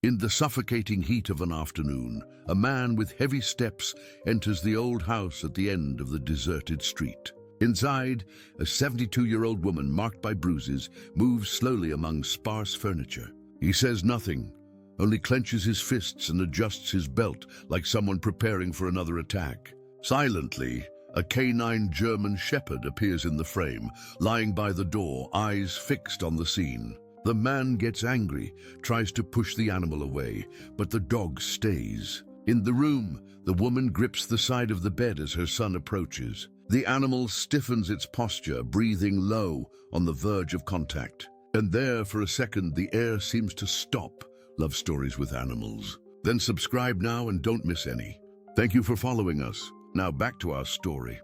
In the suffocating heat of an afternoon, a man with heavy steps enters the old house at the end of the deserted street. Inside, a 72-year-old woman marked by bruises moves slowly among sparse furniture. He says nothing, only clenches his fists and adjusts his belt like someone preparing for another attack. Silently, a canine German shepherd appears in the frame, lying by the door, eyes fixed on the scene. The man gets angry, tries to push the animal away, but the dog stays. In the room, the woman grips the side of the bed as her son approaches. The animal stiffens its posture, breathing low, on the verge of contact. And there, for a second, the air seems to stop. Love stories with animals. Then subscribe now and don't miss any. Thank you for following us. Now back to our story.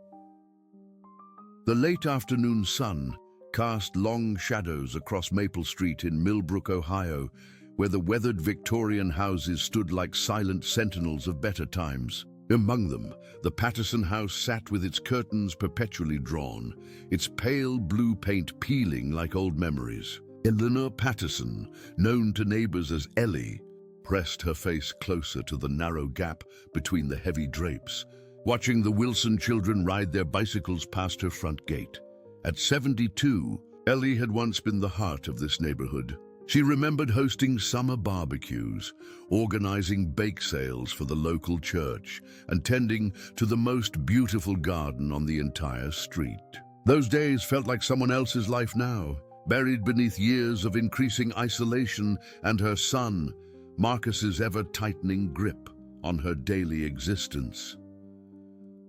The late afternoon sun cast long shadows across Maple Street in Millbrook, Ohio, where the weathered Victorian houses stood like silent sentinels of better times. Among them, the Patterson house sat with its curtains perpetually drawn, its pale blue paint peeling like old memories. Eleanor Patterson, known to neighbors as Ellie, pressed her face closer to the narrow gap between the heavy drapes, watching the Wilson children ride their bicycles past her front gate. At 72, Ellie had once been the heart of this neighborhood. She remembered hosting summer barbecues, organizing bake sales for the local church, and tending to the most beautiful garden on the entire street. Those days felt like someone else's life now, buried beneath years of increasing isolation and her son, Marcus's ever-tightening grip on her daily existence.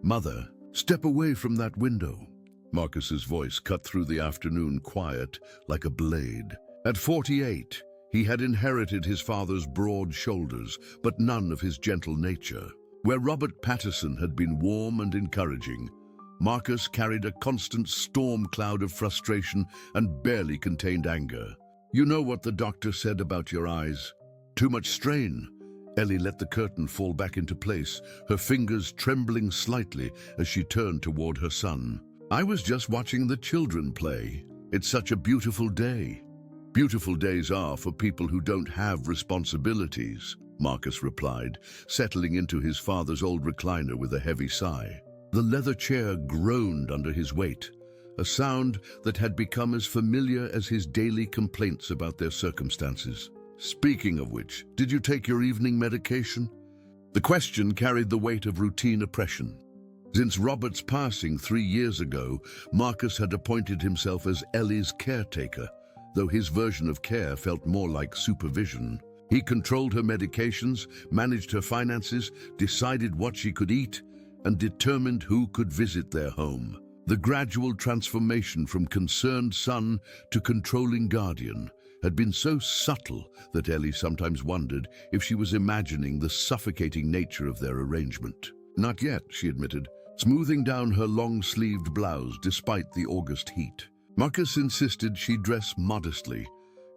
"Mother, step away from that window." Marcus's voice cut through the afternoon quiet like a blade. At 48, he had inherited his father's broad shoulders, but none of his gentle nature. Where Robert Patterson had been warm and encouraging, Marcus carried a constant storm cloud of frustration and barely contained anger. "You know what the doctor said about your eyes. Too much strain." Ellie let the curtain fall back into place, her fingers trembling slightly as she turned toward her son. "I was just watching the children play. It's such a beautiful day." "Beautiful days are for people who don't have responsibilities," Marcus replied, settling into his father's old recliner with a heavy sigh. The leather chair groaned under his weight, a sound that had become as familiar as his daily complaints about their circumstances. "Speaking of which, did you take your evening medication?" The question carried the weight of routine oppression. Since Robert's passing 3 years ago, Marcus had appointed himself as Ellie's caretaker, though his version of care felt more like supervision. He controlled her medications, managed her finances, decided what she could eat, and determined who could visit their home. The gradual transformation from concerned son to controlling guardian had been so subtle that Ellie sometimes wondered if she was imagining the suffocating nature of their arrangement. "Not yet," she admitted, smoothing down her long-sleeved blouse despite the August heat. Marcus insisted she dress modestly,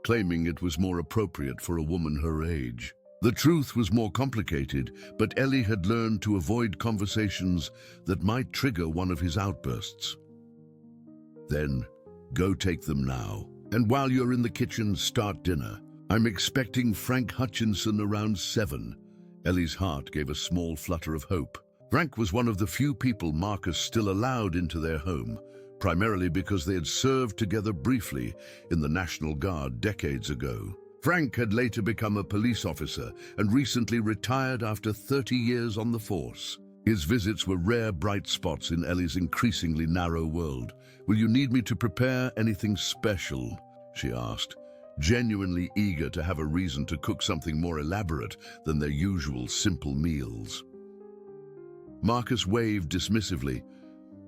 claiming it was more appropriate for a woman her age. The truth was more complicated, but Ellie had learned to avoid conversations that might trigger one of his outbursts. "Then, go take them now. And while you're in the kitchen, start dinner. I'm expecting Frank Hutchinson around 7. Ellie's heart gave a small flutter of hope. Frank was one of the few people Marcus still allowed into their home, primarily because they had served together briefly in the National Guard decades ago. Frank had later become a police officer and recently retired after 30 years on the force. His visits were rare bright spots in Ellie's increasingly narrow world. "Will you need me to prepare anything special?" she asked, genuinely eager to have a reason to cook something more elaborate than their usual simple meals. Marcus waved dismissively.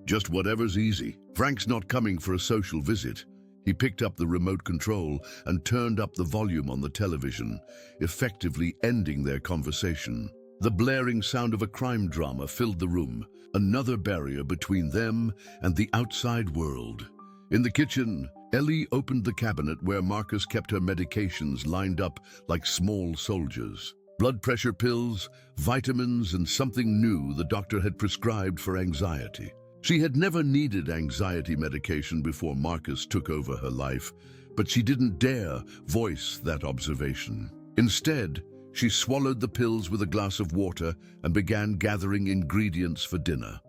"Just whatever's easy. Frank's not coming for a social visit." He picked up the remote control and turned up the volume on the television, effectively ending their conversation. The blaring sound of a crime drama filled the room, another barrier between them and the outside world. In the kitchen, Ellie opened the cabinet where Marcus kept her medications lined up like small soldiers. Blood pressure pills, vitamins, and something new the doctor had prescribed for anxiety. She had never needed anxiety medication before Marcus took over her life, but she didn't dare voice that observation. Instead, She swallowed the pills with a glass of water and began gathering ingredients for dinner.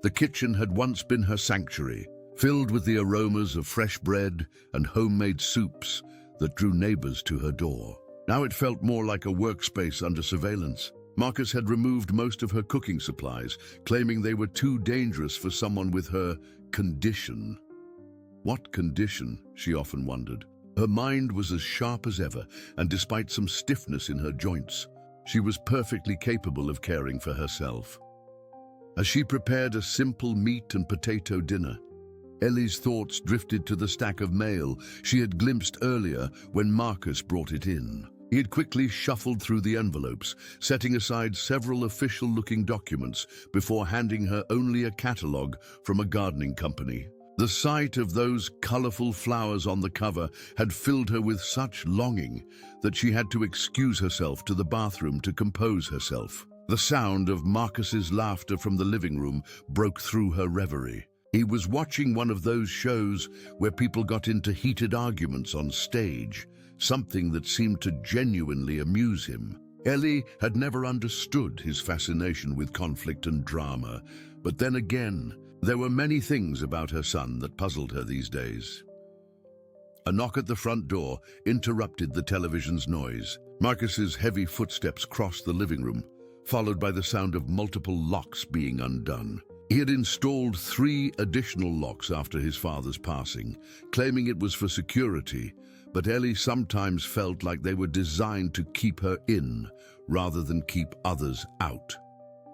The kitchen had once been her sanctuary, filled with the aromas of fresh bread and homemade soups that drew neighbors to her door. Now it felt more like a workspace under surveillance. Marcus had removed most of her cooking supplies, claiming they were too dangerous for someone with her condition. What condition, she often wondered. Her mind was as sharp as ever, and despite some stiffness in her joints, she was perfectly capable of caring for herself. As she prepared a simple meat and potato dinner, Ellie's thoughts drifted to the stack of mail she had glimpsed earlier when Marcus brought it in. He had quickly shuffled through the envelopes, setting aside several official-looking documents before handing her only a catalogue from a gardening company. The sight of those colorful flowers on the cover had filled her with such longing that she had to excuse herself to the bathroom to compose herself. The sound of Marcus's laughter from the living room broke through her reverie. He was watching one of those shows where people got into heated arguments on stage, something that seemed to genuinely amuse him. Ellie had never understood his fascination with conflict and drama, but then again, there were many things about her son that puzzled her these days. A knock at the front door interrupted the television's noise. Marcus's heavy footsteps crossed the living room, followed by the sound of multiple locks being undone. He had installed 3 additional locks after his father's passing, claiming it was for security, but Ellie sometimes felt like they were designed to keep her in rather than keep others out.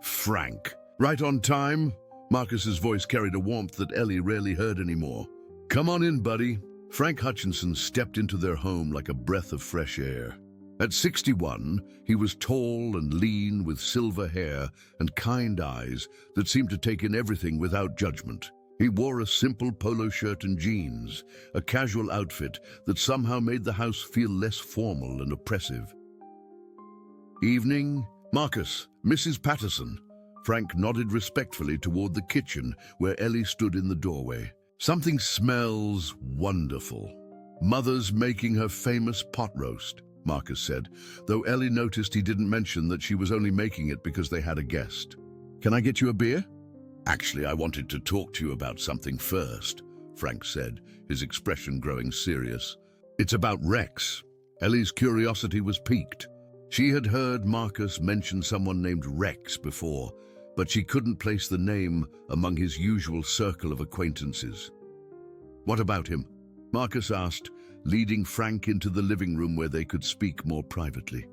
Frank. Right on time? Marcus's voice carried a warmth that Ellie rarely heard anymore. Come on in, buddy. Frank Hutchinson stepped into their home like a breath of fresh air. At 61, he was tall and lean with silver hair and kind eyes that seemed to take in everything without judgment. He wore a simple polo shirt and jeans, a casual outfit that somehow made the house feel less formal and oppressive. Evening, Marcus, Mrs. Patterson. Frank nodded respectfully toward the kitchen where Ellie stood in the doorway. Something smells wonderful. Mother's making her famous pot roast, Marcus said, though Ellie noticed he didn't mention that she was only making it because they had a guest. Can I get you a beer? Actually, I wanted to talk to you about something first, Frank said, his expression growing serious. It's about Rex. Ellie's curiosity was piqued. She had heard Marcus mention someone named Rex before, but she couldn't place the name among his usual circle of acquaintances. What about him? Marcus asked, leading Frank into the living room where they could speak more privately.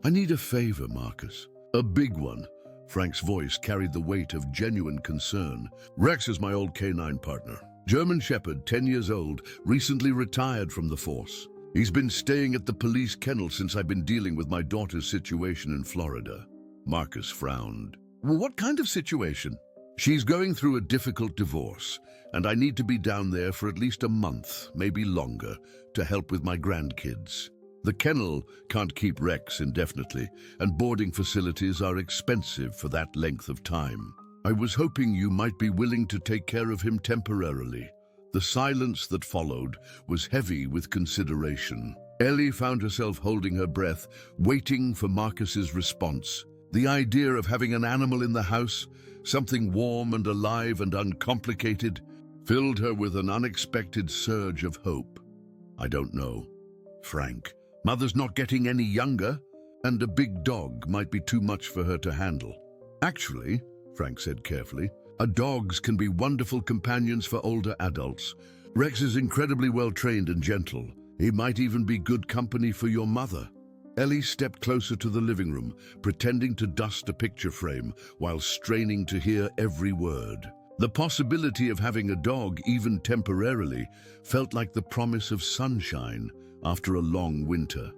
I need a favor, Marcus. A big one. Frank's voice carried the weight of genuine concern. Rex is my old canine partner. German Shepherd, 10 years old, recently retired from the force. He's been staying at the police kennel since I've been dealing with my daughter's situation in Florida. Marcus frowned. Well, what kind of situation? She's going through a difficult divorce, and I need to be down there for at least a month, maybe longer, to help with my grandkids. The kennel can't keep Rex indefinitely, and boarding facilities are expensive for that length of time. I was hoping you might be willing to take care of him temporarily. The silence that followed was heavy with consideration. Ellie found herself holding her breath, waiting for Marcus's response. The idea of having an animal in the house, something warm and alive and uncomplicated, filled her with an unexpected surge of hope. I don't know, Frank. Mother's not getting any younger, and a big dog might be too much for her to handle. Actually, Frank said carefully, dogs can be wonderful companions for older adults. Rex is incredibly well trained and gentle. He might even be good company for your mother. Ellie stepped closer to the living room, pretending to dust a picture frame while straining to hear every word. The possibility of having a dog, even temporarily, felt like the promise of sunshine after a long winter.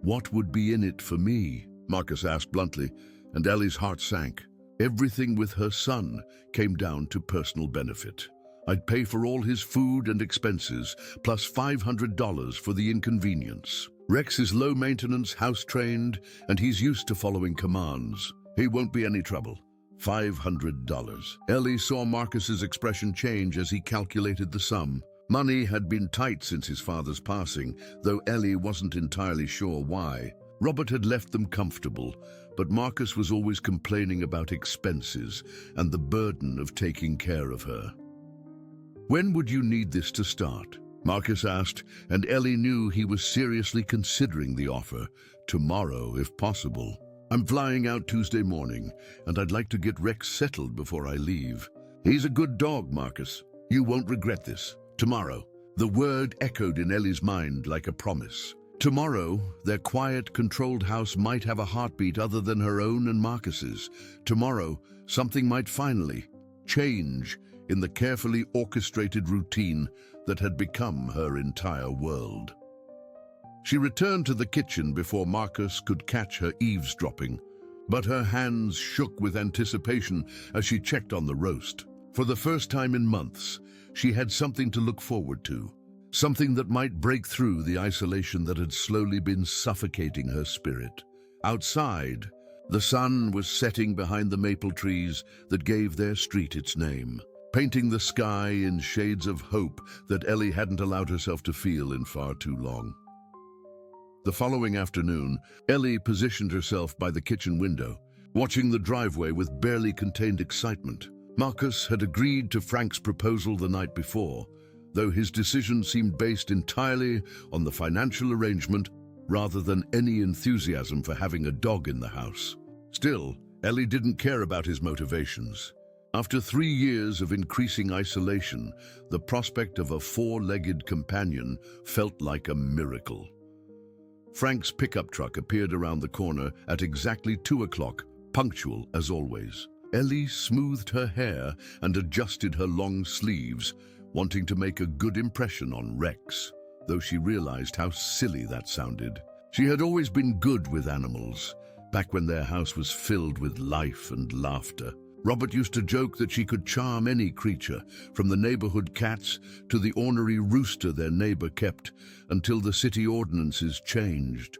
What would be in it for me? Marcus asked bluntly, and Ellie's heart sank. Everything with her son came down to personal benefit. I'd pay for all his food and expenses, plus $500 for the inconvenience. Rex is low maintenance, house trained, and he's used to following commands. He won't be any trouble. $500. Ellie saw Marcus's expression change as he calculated the sum. Money had been tight since his father's passing, though Ellie wasn't entirely sure why. Robert had left them comfortable, but Marcus was always complaining about expenses and the burden of taking care of her. "When would you need this to start?" Marcus asked, and Ellie knew he was seriously considering the offer. "Tomorrow, if possible. I'm flying out Tuesday morning, and I'd like to get Rex settled before I leave." "He's a good dog, Marcus. You won't regret this. Tomorrow." The word echoed in Ellie's mind like a promise. Tomorrow, their quiet, controlled house might have a heartbeat other than her own and Marcus's. Tomorrow, something might finally change in the carefully orchestrated routine that had become her entire world. She returned to the kitchen before Marcus could catch her eavesdropping, but her hands shook with anticipation as she checked on the roast. For the first time in months, she had something to look forward to, something that might break through the isolation that had slowly been suffocating her spirit. Outside, the sun was setting behind the maple trees that gave their street its name, painting the sky in shades of hope that Ellie hadn't allowed herself to feel in far too long. The following afternoon, Ellie positioned herself by the kitchen window, watching the driveway with barely contained excitement. Marcus had agreed to Frank's proposal the night before, though his decision seemed based entirely on the financial arrangement rather than any enthusiasm for having a dog in the house. Still, Ellie didn't care about his motivations. After 3 years of increasing isolation, the prospect of a 4-legged companion felt like a miracle. Frank's pickup truck appeared around the corner at exactly 2 o'clock, punctual as always. Ellie smoothed her hair and adjusted her long sleeves, wanting to make a good impression on Rex, though she realized how silly that sounded. She had always been good with animals, back when their house was filled with life and laughter. Robert used to joke that she could charm any creature, from the neighborhood cats to the ornery rooster their neighbor kept, until the city ordinances changed.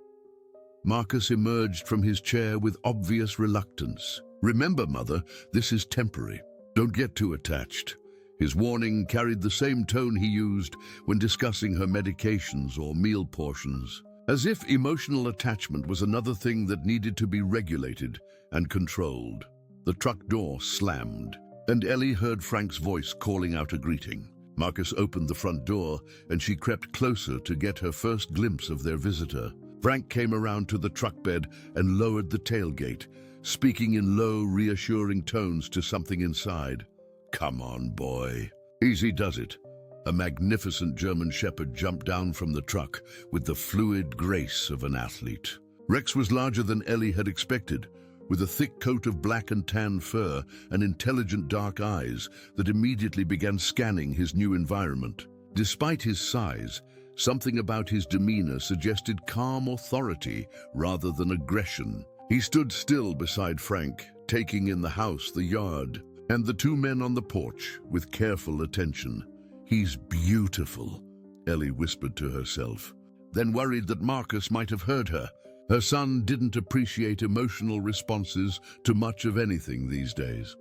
Marcus emerged from his chair with obvious reluctance. "Remember, Mother, this is temporary. Don't get too attached." His warning carried the same tone he used when discussing her medications or meal portions, as if emotional attachment was another thing that needed to be regulated and controlled. The truck door slammed, and Ellie heard Frank's voice calling out a greeting. Marcus opened the front door, and she crept closer to get her first glimpse of their visitor. Frank came around to the truck bed and lowered the tailgate, speaking in low, reassuring tones to something inside. "Come on, boy. Easy does it." A magnificent German shepherd jumped down from the truck with the fluid grace of an athlete. Rex was larger than Ellie had expected, with a thick coat of black and tan fur and intelligent dark eyes that immediately began scanning his new environment. Despite his size, something about his demeanor suggested calm authority rather than aggression. He stood still beside Frank, taking in the house, the yard, and the 2 men on the porch with careful attention. "He's beautiful," Ellie whispered to herself, then worried that Marcus might have heard her. Her son didn't appreciate emotional responses to much of anything these days.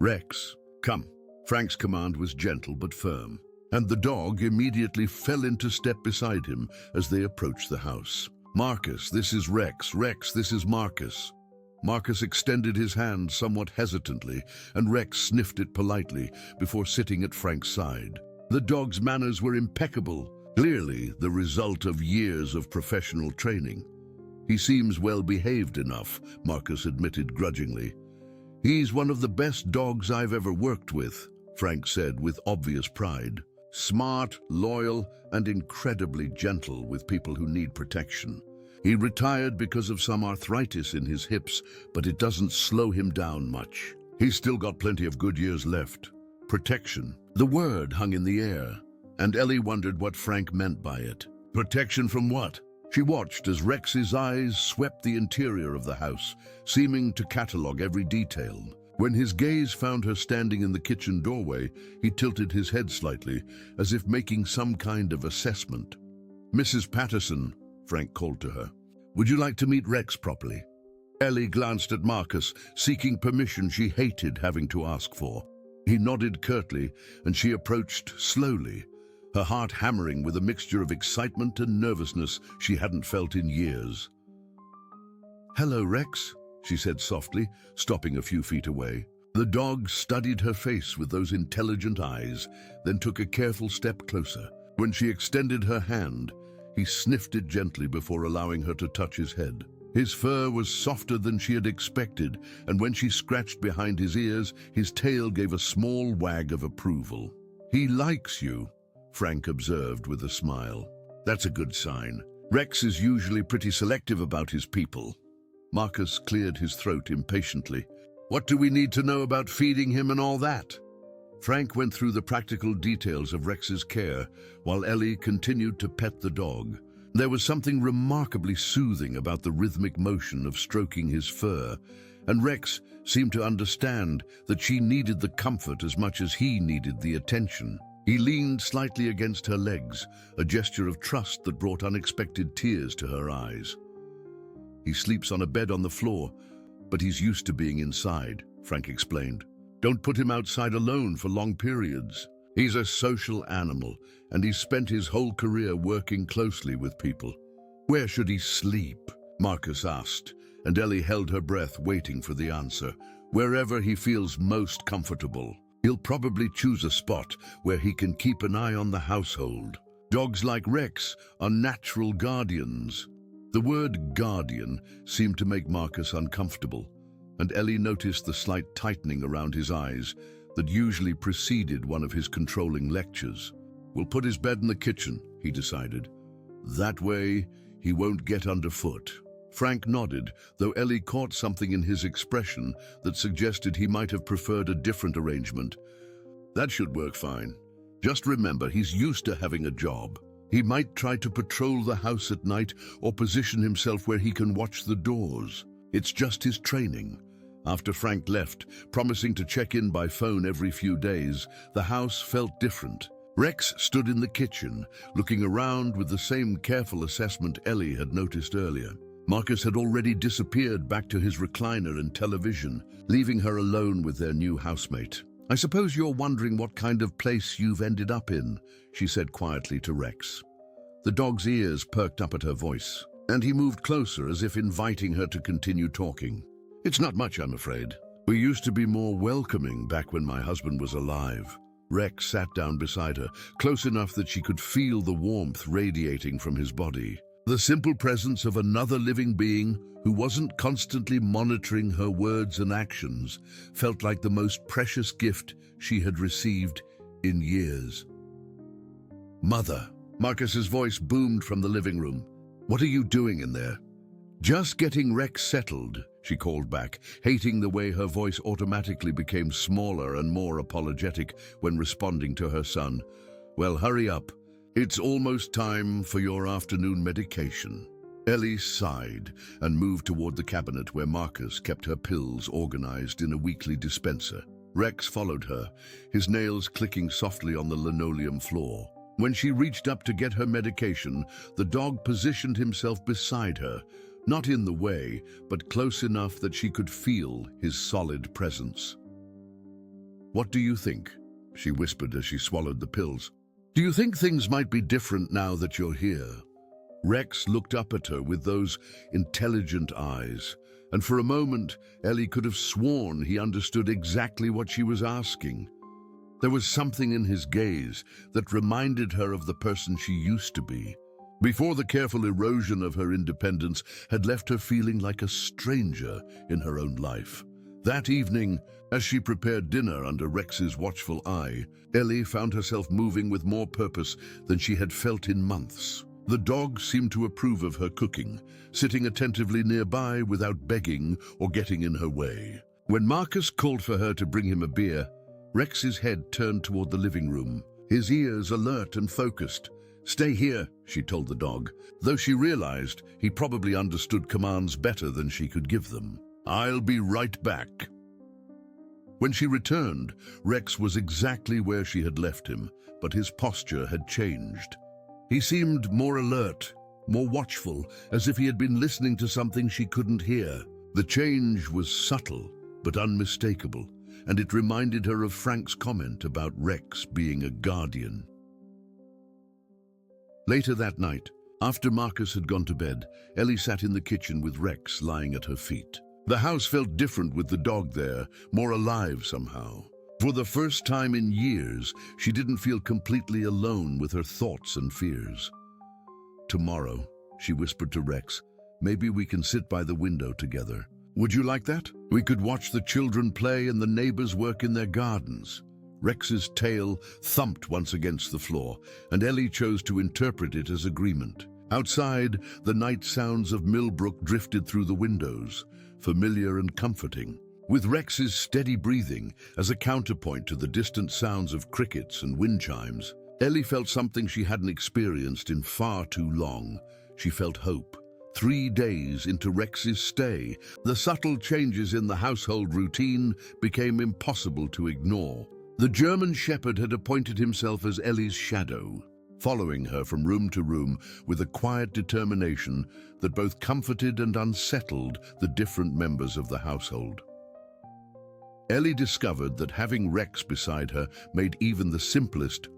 "Rex, come." Frank's command was gentle but firm, and the dog immediately fell into step beside him as they approached the house. "Marcus, this is Rex. Rex, this is Marcus." Marcus extended his hand somewhat hesitantly, and Rex sniffed it politely before sitting at Frank's side. The dog's manners were impeccable, clearly the result of years of professional training. "He seems well-behaved enough," Marcus admitted grudgingly. "He's one of the best dogs I've ever worked with," Frank said with obvious pride. "Smart, loyal, and incredibly gentle with people who need protection. He retired because of some arthritis in his hips, but it doesn't slow him down much. He's still got plenty of good years left." Protection. The word hung in the air, and Ellie wondered what Frank meant by it. Protection from what? She watched as Rex's eyes swept the interior of the house, seeming to catalog every detail. When his gaze found her standing in the kitchen doorway, he tilted his head slightly, as if making some kind of assessment. "Mrs. Patterson," Frank called to her, "would you like to meet Rex properly?" Ellie glanced at Marcus, seeking permission she hated having to ask for. He nodded curtly, and she approached slowly, her heart hammering with a mixture of excitement and nervousness she hadn't felt in years. "Hello, Rex," she said softly, stopping a few feet away. The dog studied her face with those intelligent eyes, then took a careful step closer. When she extended her hand, he sniffed it gently before allowing her to touch his head. His fur was softer than she had expected, and when she scratched behind his ears, his tail gave a small wag of approval. "He likes you," Frank observed with a smile. "That's a good sign. Rex is usually pretty selective about his people." Marcus cleared his throat impatiently. "What do we need to know about feeding him and all that?" Frank went through the practical details of Rex's care, while Ellie continued to pet the dog. There was something remarkably soothing about the rhythmic motion of stroking his fur, and Rex seemed to understand that she needed the comfort as much as he needed the attention. He leaned slightly against her legs, a gesture of trust that brought unexpected tears to her eyes. "He sleeps on a bed on the floor, but he's used to being inside," Frank explained. "Don't put him outside alone for long periods. He's a social animal, and he's spent his whole career working closely with people." "Where should he sleep?" Marcus asked, and Ellie held her breath waiting for the answer. "Wherever he feels most comfortable. He'll probably choose a spot where he can keep an eye on the household. Dogs like Rex are natural guardians." The word guardian seemed to make Marcus uncomfortable, and Ellie noticed the slight tightening around his eyes that usually preceded one of his controlling lectures. "We'll put his bed in the kitchen," he decided. "That way, he won't get underfoot." Frank nodded, though Ellie caught something in his expression that suggested he might have preferred a different arrangement. "That should work fine. Just remember, he's used to having a job. He might try to patrol the house at night or position himself where he can watch the doors. It's just his training." After Frank left, promising to check in by phone every few days, the house felt different. Rex stood in the kitchen, looking around with the same careful assessment Ellie had noticed earlier. Marcus had already disappeared back to his recliner and television, leaving her alone with their new housemate. "I suppose you're wondering what kind of place you've ended up in," she said quietly to Rex. The dog's ears perked up at her voice, and he moved closer as if inviting her to continue talking. "It's not much, I'm afraid. We used to be more welcoming back when my husband was alive." Rex sat down beside her, close enough that she could feel the warmth radiating from his body. The simple presence of another living being who wasn't constantly monitoring her words and actions felt like the most precious gift she had received in years. "Mother," Marcus's voice boomed from the living room. "What are you doing in there?" "Just getting Rex settled," she called back, hating the way her voice automatically became smaller and more apologetic when responding to her son. "Well, hurry up. It's almost time for your afternoon medication." Ellie sighed and moved toward the cabinet where Marcus kept her pills organized in a weekly dispenser. Rex followed her, his nails clicking softly on the linoleum floor. When she reached up to get her medication, the dog positioned himself beside her, not in the way, but close enough that she could feel his solid presence. "What do you think?" she whispered as she swallowed the pills. "Do you think things might be different now that you're here?" Rex looked up at her with those intelligent eyes, and for a moment Ellie could have sworn he understood exactly what she was asking. There was something in his gaze that reminded her of the person she used to be, before the careful erosion of her independence had left her feeling like a stranger in her own life. That evening, as she prepared dinner under Rex's watchful eye, Ellie found herself moving with more purpose than she had felt in months. The dog seemed to approve of her cooking, sitting attentively nearby without begging or getting in her way. When Marcus called for her to bring him a beer, Rex's head turned toward the living room, his ears alert and focused. "Stay here," she told the dog, though she realized he probably understood commands better than she could give them. "I'll be right back." When she returned, Rex was exactly where she had left him, but his posture had changed. He seemed more alert, more watchful, as if he had been listening to something she couldn't hear. The change was subtle, but unmistakable, and it reminded her of Frank's comment about Rex being a guardian. Later that night, after Marcus had gone to bed, Ellie sat in the kitchen with Rex lying at her feet. The house felt different with the dog there, more alive somehow. For the first time in years, she didn't feel completely alone with her thoughts and fears. "Tomorrow," she whispered to Rex, "maybe we can sit by the window together. Would you like that? We could watch the children play and the neighbors work in their gardens." Rex's tail thumped once against the floor, and Ellie chose to interpret it as agreement. Outside, the night sounds of Millbrook drifted through the windows, familiar and comforting, with Rex's steady breathing as a counterpoint to the distant sounds of crickets and wind chimes. Ellie felt something she hadn't experienced in far too long. She felt hope. 3 days into Rex's stay, the subtle changes in the household routine became impossible to ignore. The German Shepherd had appointed himself as Ellie's shadow, following her from room to room with a quiet determination that both comforted and unsettled the different members of the household. Ellie discovered that having Rex beside her made even the simplest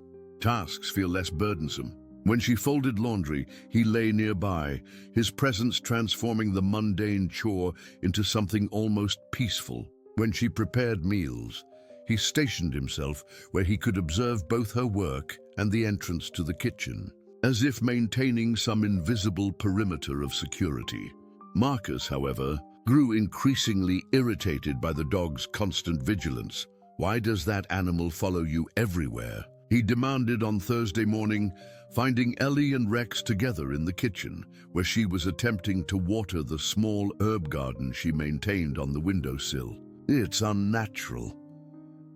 tasks feel less burdensome. When she folded laundry, he lay nearby, his presence transforming the mundane chore into something almost peaceful. When she prepared meals, he stationed himself where he could observe both her work and the entrance to the kitchen, as if maintaining some invisible perimeter of security. Marcus, however, grew increasingly irritated by the dog's constant vigilance. "Why does that animal follow you everywhere?" he demanded on Thursday morning, finding Ellie and Rex together in the kitchen, where she was attempting to water the small herb garden she maintained on the windowsill. "It's unnatural."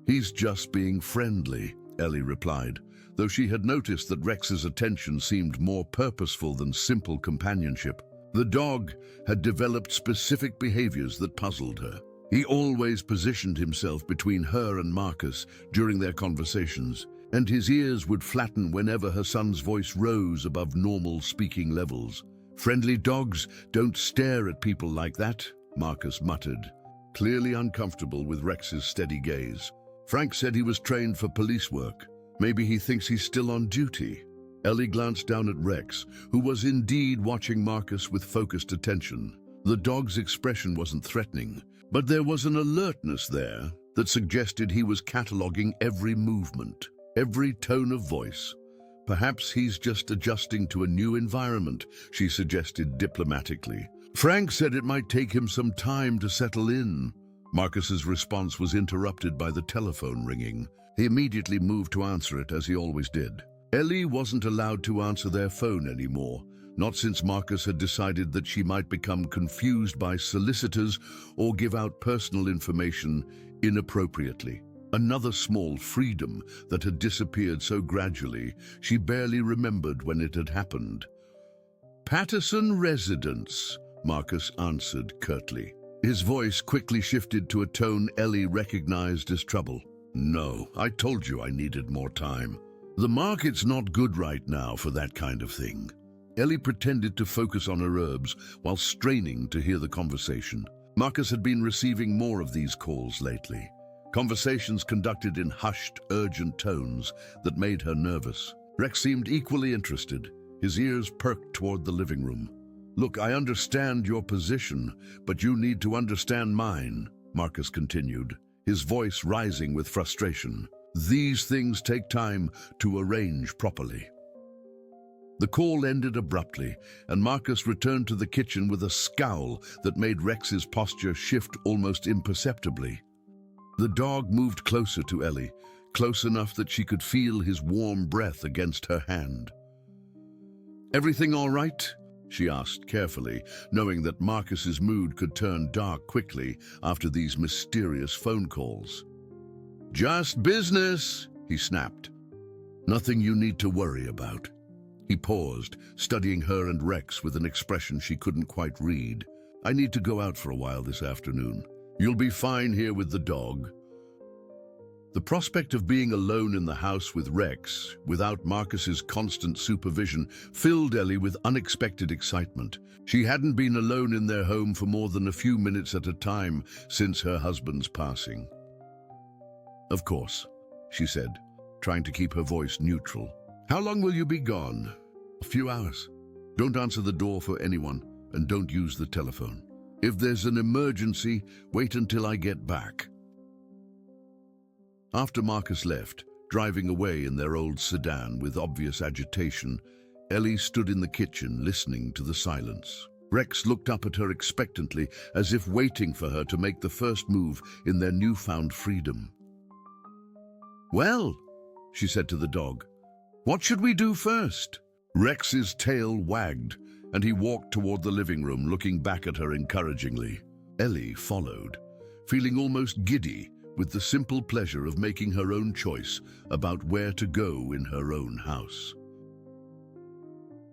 "He's just being friendly," Ellie replied, though she had noticed that Rex's attention seemed more purposeful than simple companionship. The dog had developed specific behaviors that puzzled her. He always positioned himself between her and Marcus during their conversations, and his ears would flatten whenever her son's voice rose above normal speaking levels. "Friendly dogs don't stare at people like that," Marcus muttered, clearly uncomfortable with Rex's steady gaze. "Frank said he was trained for police work. Maybe he thinks he's still on duty." Ellie glanced down at Rex, who was indeed watching Marcus with focused attention. The dog's expression wasn't threatening, but there was an alertness there that suggested he was cataloging every movement, every tone of voice. "Perhaps he's just adjusting to a new environment," she suggested diplomatically. "Frank said it might take him some time to settle in." Marcus's response was interrupted by the telephone ringing. He immediately moved to answer it, as he always did. Ellie wasn't allowed to answer their phone anymore, not since Marcus had decided that she might become confused by solicitors or give out personal information inappropriately. Another small freedom that had disappeared so gradually she barely remembered when it had happened. "Patterson Residence," Marcus answered curtly. His voice quickly shifted to a tone Ellie recognized as trouble. "No, I told you I needed more time. The market's not good right now for that kind of thing." Ellie pretended to focus on her herbs while straining to hear the conversation. Marcus had been receiving more of these calls lately. Conversations conducted in hushed, urgent tones that made her nervous. Rex seemed equally interested, his ears perked toward the living room. "Look, I understand your position, but you need to understand mine," Marcus continued, his voice rising with frustration. "These things take time to arrange properly." The call ended abruptly, and Marcus returned to the kitchen with a scowl that made Rex's posture shift almost imperceptibly. The dog moved closer to Ellie, close enough that she could feel his warm breath against her hand. "Everything all right?" she asked carefully, knowing that Marcus's mood could turn dark quickly after these mysterious phone calls. "Just business," he snapped. "Nothing you need to worry about." He paused, studying her and Rex with an expression she couldn't quite read. "I need to go out for a while this afternoon. You'll be fine here with the dog." The prospect of being alone in the house with Rex, without Marcus's constant supervision, filled Ellie with unexpected excitement. She hadn't been alone in their home for more than a few minutes at a time since her husband's passing. "Of course," she said, trying to keep her voice neutral. "How long will you be gone?" A few hours. Don't answer the door for anyone, and don't use the telephone. If there's an emergency, wait until I get back. After Marcus left, driving away in their old sedan with obvious agitation, Ellie stood in the kitchen listening to the silence. Rex looked up at her expectantly, as if waiting for her to make the first move in their newfound freedom. "Well," she said to the dog, "what should we do first?" Rex's tail wagged, and he walked toward the living room, looking back at her encouragingly. Ellie followed, feeling almost giddy with the simple pleasure of making her own choice about where to go in her own house.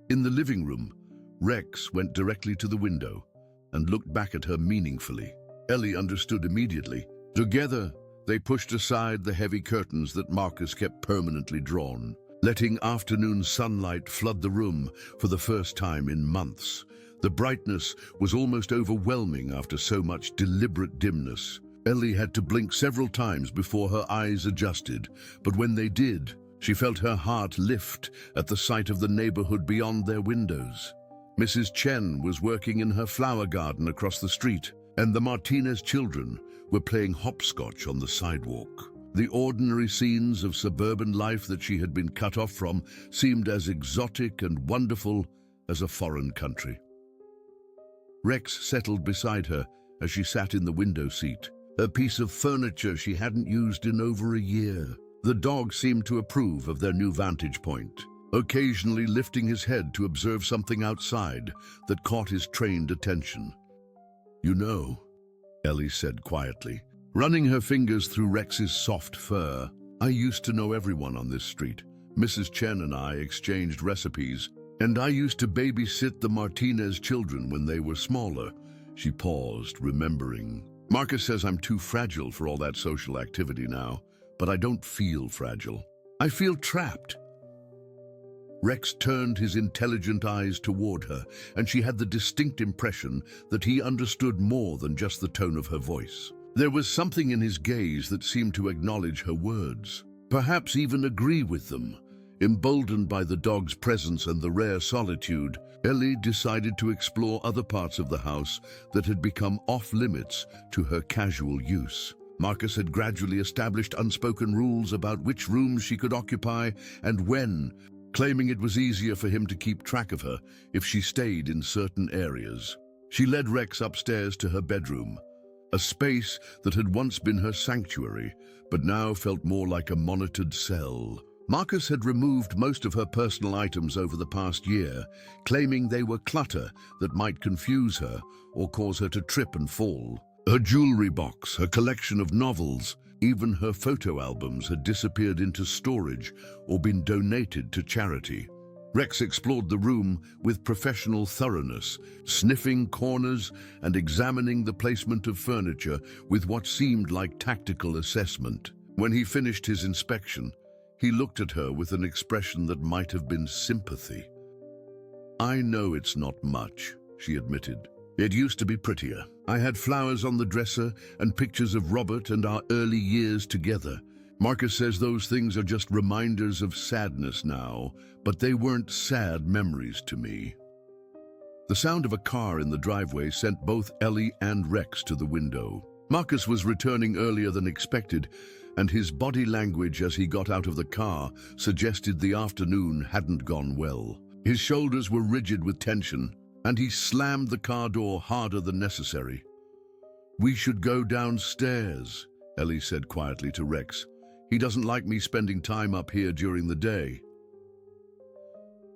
In the living room, Rex went directly to the window and looked back at her meaningfully. Ellie understood immediately. Together, they pushed aside the heavy curtains that Marcus kept permanently drawn, letting afternoon sunlight flood the room for the first time in months. The brightness was almost overwhelming after so much deliberate dimness. Ellie had to blink several times before her eyes adjusted, but when they did, she felt her heart lift at the sight of the neighborhood beyond their windows. Mrs. Chen was working in her flower garden across the street, and the Martinez children were playing hopscotch on the sidewalk. The ordinary scenes of suburban life that she had been cut off from seemed as exotic and wonderful as a foreign country. Rex settled beside her as she sat in the window seat, a piece of furniture she hadn't used in over a year. The dog seemed to approve of their new vantage point, occasionally lifting his head to observe something outside that caught his trained attention. "You know," Ellie said quietly, running her fingers through Rex's soft fur, "I used to know everyone on this street. Mrs. Chen and I exchanged recipes, and I used to babysit the Martinez children when they were smaller." She paused, remembering. "Marcus says I'm too fragile for all that social activity now, but I don't feel fragile. I feel trapped." Rex turned his intelligent eyes toward her, and she had the distinct impression that he understood more than just the tone of her voice. There was something in his gaze that seemed to acknowledge her words, perhaps even agree with them. Emboldened by the dog's presence and the rare solitude, Ellie decided to explore other parts of the house that had become off-limits to her casual use. Marcus had gradually established unspoken rules about which rooms she could occupy and when, claiming it was easier for him to keep track of her if she stayed in certain areas. She led Rex upstairs to her bedroom, a space that had once been her sanctuary, but now felt more like a monitored cell. Marcus had removed most of her personal items over the past year, claiming they were clutter that might confuse her or cause her to trip and fall. Her jewelry box, her collection of novels, even her photo albums had disappeared into storage or been donated to charity. Rex explored the room with professional thoroughness, sniffing corners and examining the placement of furniture with what seemed like tactical assessment. When he finished his inspection, he looked at her with an expression that might have been sympathy. "I know it's not much," she admitted. "It used to be prettier. I had flowers on the dresser and pictures of Robert and our early years together. Marcus says those things are just reminders of sadness now, but they weren't sad memories to me." The sound of a car in the driveway sent both Ellie and Rex to the window. Marcus was returning earlier than expected, and his body language as he got out of the car suggested the afternoon hadn't gone well. His shoulders were rigid with tension, and he slammed the car door harder than necessary. "We should go downstairs," Ellie said quietly to Rex. "He doesn't like me spending time up here during the day."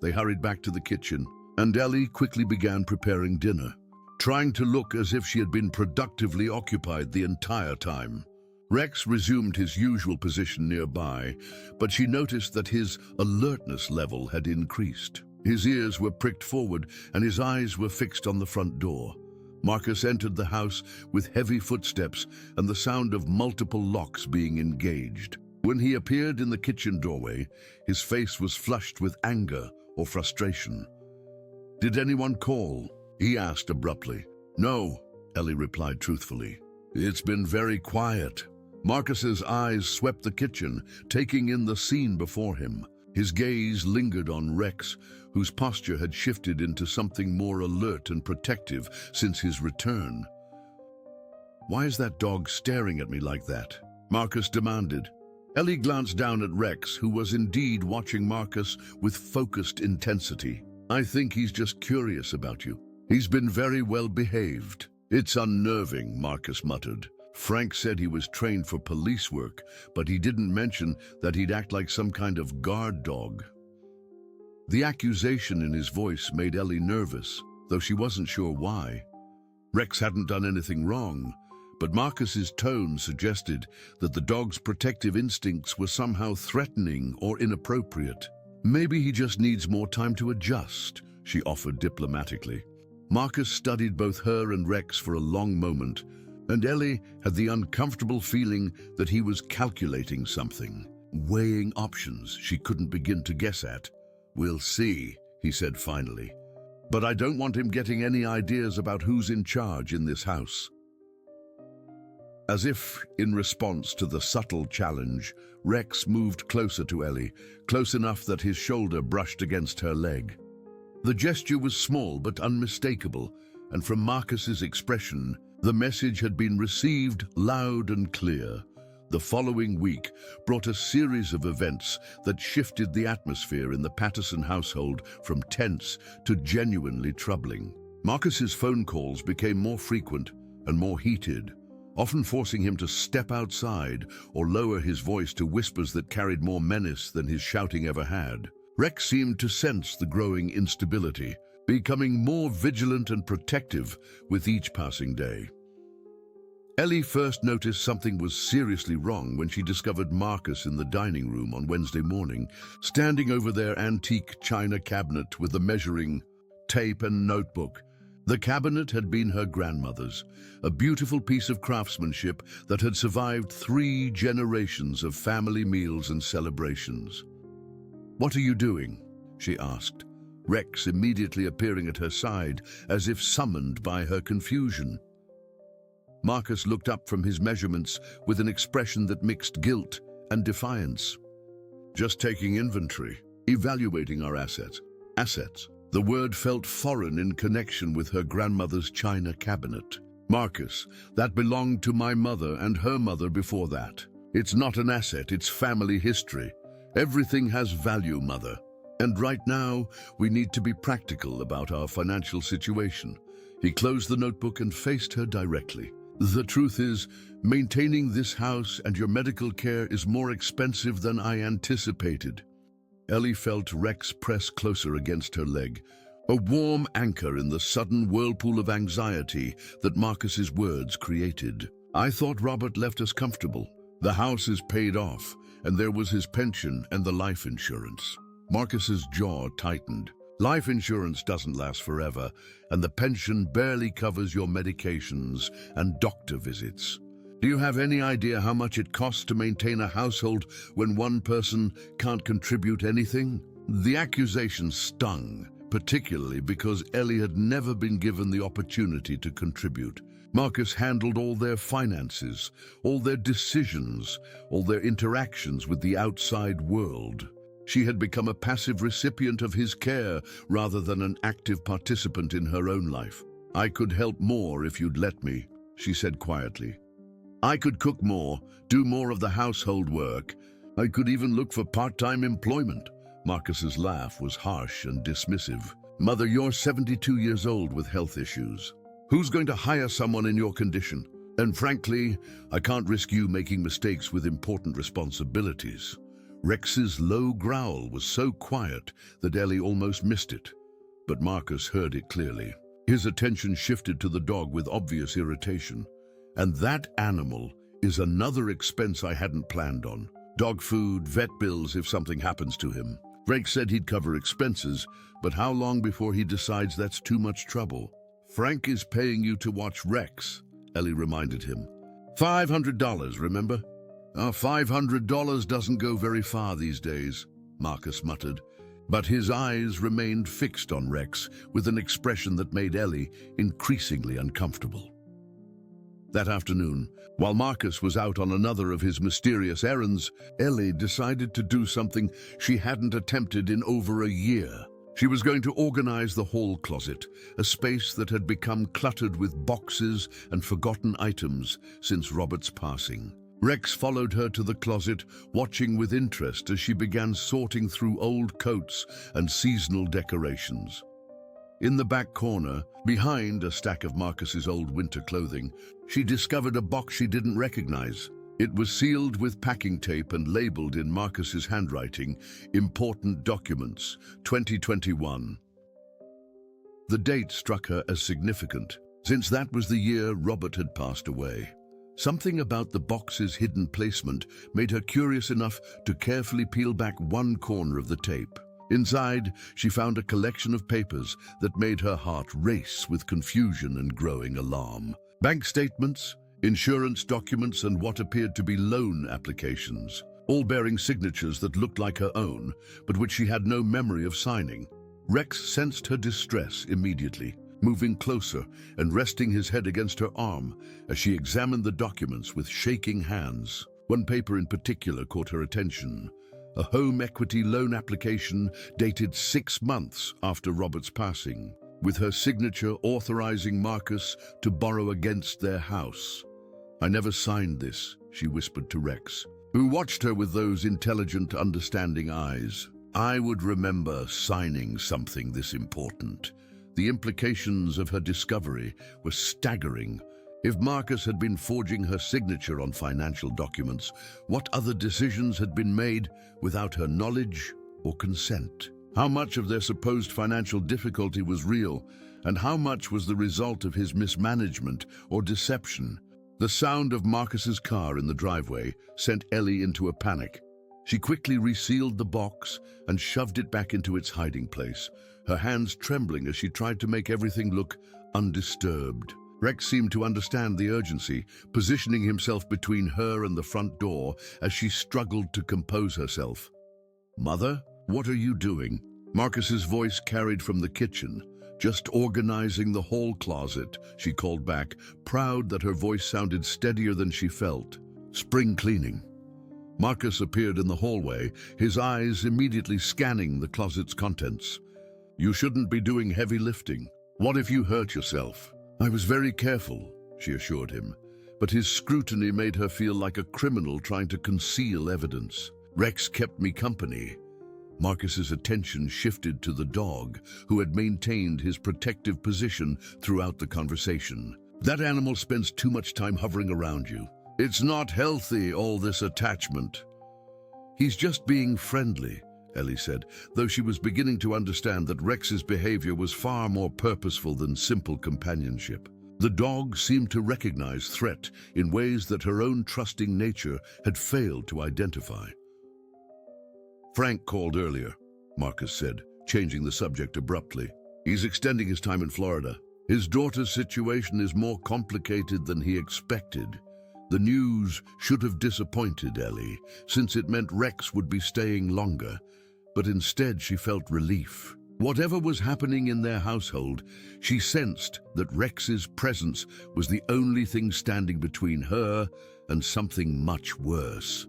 They hurried back to the kitchen, and Ellie quickly began preparing dinner, trying to look as if she had been productively occupied the entire time. Rex resumed his usual position nearby, but she noticed that his alertness level had increased. His ears were pricked forward and his eyes were fixed on the front door. Marcus entered the house with heavy footsteps and the sound of multiple locks being engaged. When he appeared in the kitchen doorway, his face was flushed with anger or frustration. "Did anyone call?" he asked abruptly. "No," Ellie replied truthfully. "It's been very quiet." Marcus's eyes swept the kitchen, taking in the scene before him. His gaze lingered on Rex, whose posture had shifted into something more alert and protective since his return. "Why is that dog staring at me like that?" Marcus demanded. Ellie glanced down at Rex, who was indeed watching Marcus with focused intensity. "I think he's just curious about you. He's been very well behaved." "It's unnerving," Marcus muttered. Frank said he was trained for police work, but he didn't mention that he'd act like some kind of guard dog. The accusation in his voice made Ellie nervous, though she wasn't sure why. Rex hadn't done anything wrong, but Marcus's tone suggested that the dog's protective instincts were somehow threatening or inappropriate. "Maybe he just needs more time to adjust," she offered diplomatically. Marcus studied both her and Rex for a long moment, and Ellie had the uncomfortable feeling that he was calculating something, weighing options she couldn't begin to guess at. "We'll see," he said finally. "But I don't want him getting any ideas about who's in charge in this house." As if in response to the subtle challenge, Rex moved closer to Ellie, close enough that his shoulder brushed against her leg. The gesture was small but unmistakable, and from Marcus's expression, the message had been received loud and clear. The following week brought a series of events that shifted the atmosphere in the Patterson household from tense to genuinely troubling. Marcus's phone calls became more frequent and more heated, often forcing him to step outside or lower his voice to whispers that carried more menace than his shouting ever had. Rex seemed to sense the growing instability, becoming more vigilant and protective with each passing day. Ellie first noticed something was seriously wrong when she discovered Marcus in the dining room on Wednesday morning, standing over their antique china cabinet with a measuring tape and notebook. The cabinet had been her grandmother's, a beautiful piece of craftsmanship that had survived 3 generations of family meals and celebrations. "What are you doing?" she asked, Rex immediately appearing at her side as if summoned by her confusion. Marcus looked up from his measurements with an expression that mixed guilt and defiance. "Just taking inventory, evaluating our assets." Assets. The word felt foreign in connection with her grandmother's china cabinet. "Marcus, that belonged to my mother and her mother before that. It's not an asset, it's family history. Everything has value, Mother. And right now, we need to be practical about our financial situation." He closed the notebook and faced her directly. "The truth is, maintaining this house and your medical care is more expensive than I anticipated." Ellie felt Rex press closer against her leg, a warm anchor in the sudden whirlpool of anxiety that Marcus's words created. "I thought Robert left us comfortable. The house is paid off, and there was his pension and the life insurance." Marcus's jaw tightened. "Life insurance doesn't last forever, and the pension barely covers your medications and doctor visits. Do you have any idea how much it costs to maintain a household when one person can't contribute anything?" The accusation stung, particularly because Ellie had never been given the opportunity to contribute. Marcus handled all their finances, all their decisions, all their interactions with the outside world. She had become a passive recipient of his care rather than an active participant in her own life. "I could help more if you'd let me," she said quietly. "I could cook more, do more of the household work. I could even look for part-time employment." Marcus's laugh was harsh and dismissive. "Mother, you're 72 years old with health issues. Who's going to hire someone in your condition? And frankly, I can't risk you making mistakes with important responsibilities." Rex's low growl was so quiet that Ellie almost missed it, but Marcus heard it clearly. His attention shifted to the dog with obvious irritation. "And that animal is another expense I hadn't planned on. Dog food, vet bills if something happens to him. Frank said he'd cover expenses, but how long before he decides that's too much trouble?" "Frank is paying you to watch Rex," Ellie reminded him. $500, remember? $500 doesn't go very far these days," Marcus muttered, but his eyes remained fixed on Rex with an expression that made Ellie increasingly uncomfortable. That afternoon, while Marcus was out on another of his mysterious errands, Ellie decided to do something she hadn't attempted in over a year. She was going to organize the hall closet, a space that had become cluttered with boxes and forgotten items since Robert's passing. Rex followed her to the closet, watching with interest as she began sorting through old coats and seasonal decorations. In the back corner, behind a stack of Marcus's old winter clothing, she discovered a box she didn't recognize. It was sealed with packing tape and labeled in Marcus's handwriting, "Important Documents, 2021." The date struck her as significant, since that was the year Robert had passed away. Something about the box's hidden placement made her curious enough to carefully peel back one corner of the tape. Inside, she found a collection of papers that made her heart race with confusion and growing alarm. Bank statements, insurance documents, and what appeared to be loan applications, all bearing signatures that looked like her own, but which she had no memory of signing. Rex sensed her distress immediately, moving closer and resting his head against her arm as she examined the documents with shaking hands. One paper in particular caught her attention. A home equity loan application dated 6 months after Robert's passing, with her signature authorizing Marcus to borrow against their house. "I never signed this," she whispered to Rex, who watched her with those intelligent, understanding eyes. "I would remember signing something this important." The implications of her discovery were staggering. If Marcus had been forging her signature on financial documents, what other decisions had been made without her knowledge or consent? How much of their supposed financial difficulty was real, and how much was the result of his mismanagement or deception? The sound of Marcus's car in the driveway sent Ellie into a panic. She quickly resealed the box and shoved it back into its hiding place, her hands trembling as she tried to make everything look undisturbed. Rex seemed to understand the urgency, positioning himself between her and the front door as she struggled to compose herself. "Mother, what are you doing?" Marcus's voice carried from the kitchen. "Just organizing the hall closet," she called back, proud that her voice sounded steadier than she felt. "Spring cleaning." Marcus appeared in the hallway, his eyes immediately scanning the closet's contents. "You shouldn't be doing heavy lifting. What if you hurt yourself?" "I was very careful," she assured him, but his scrutiny made her feel like a criminal trying to conceal evidence. "Rex kept me company." Marcus's attention shifted to the dog, who had maintained his protective position throughout the conversation. "That animal spends too much time hovering around you. It's not healthy, all this attachment." "He's just being friendly," Ellie said, though she was beginning to understand that Rex's behavior was far more purposeful than simple companionship. The dog seemed to recognize threat in ways that her own trusting nature had failed to identify. "Frank called earlier," Marcus said, changing the subject abruptly. "He's extending his time in Florida. His daughter's situation is more complicated than he expected." The news should have disappointed Ellie, since it meant Rex would be staying longer, but instead she felt relief. Whatever was happening in their household, she sensed that Rex's presence was the only thing standing between her and something much worse.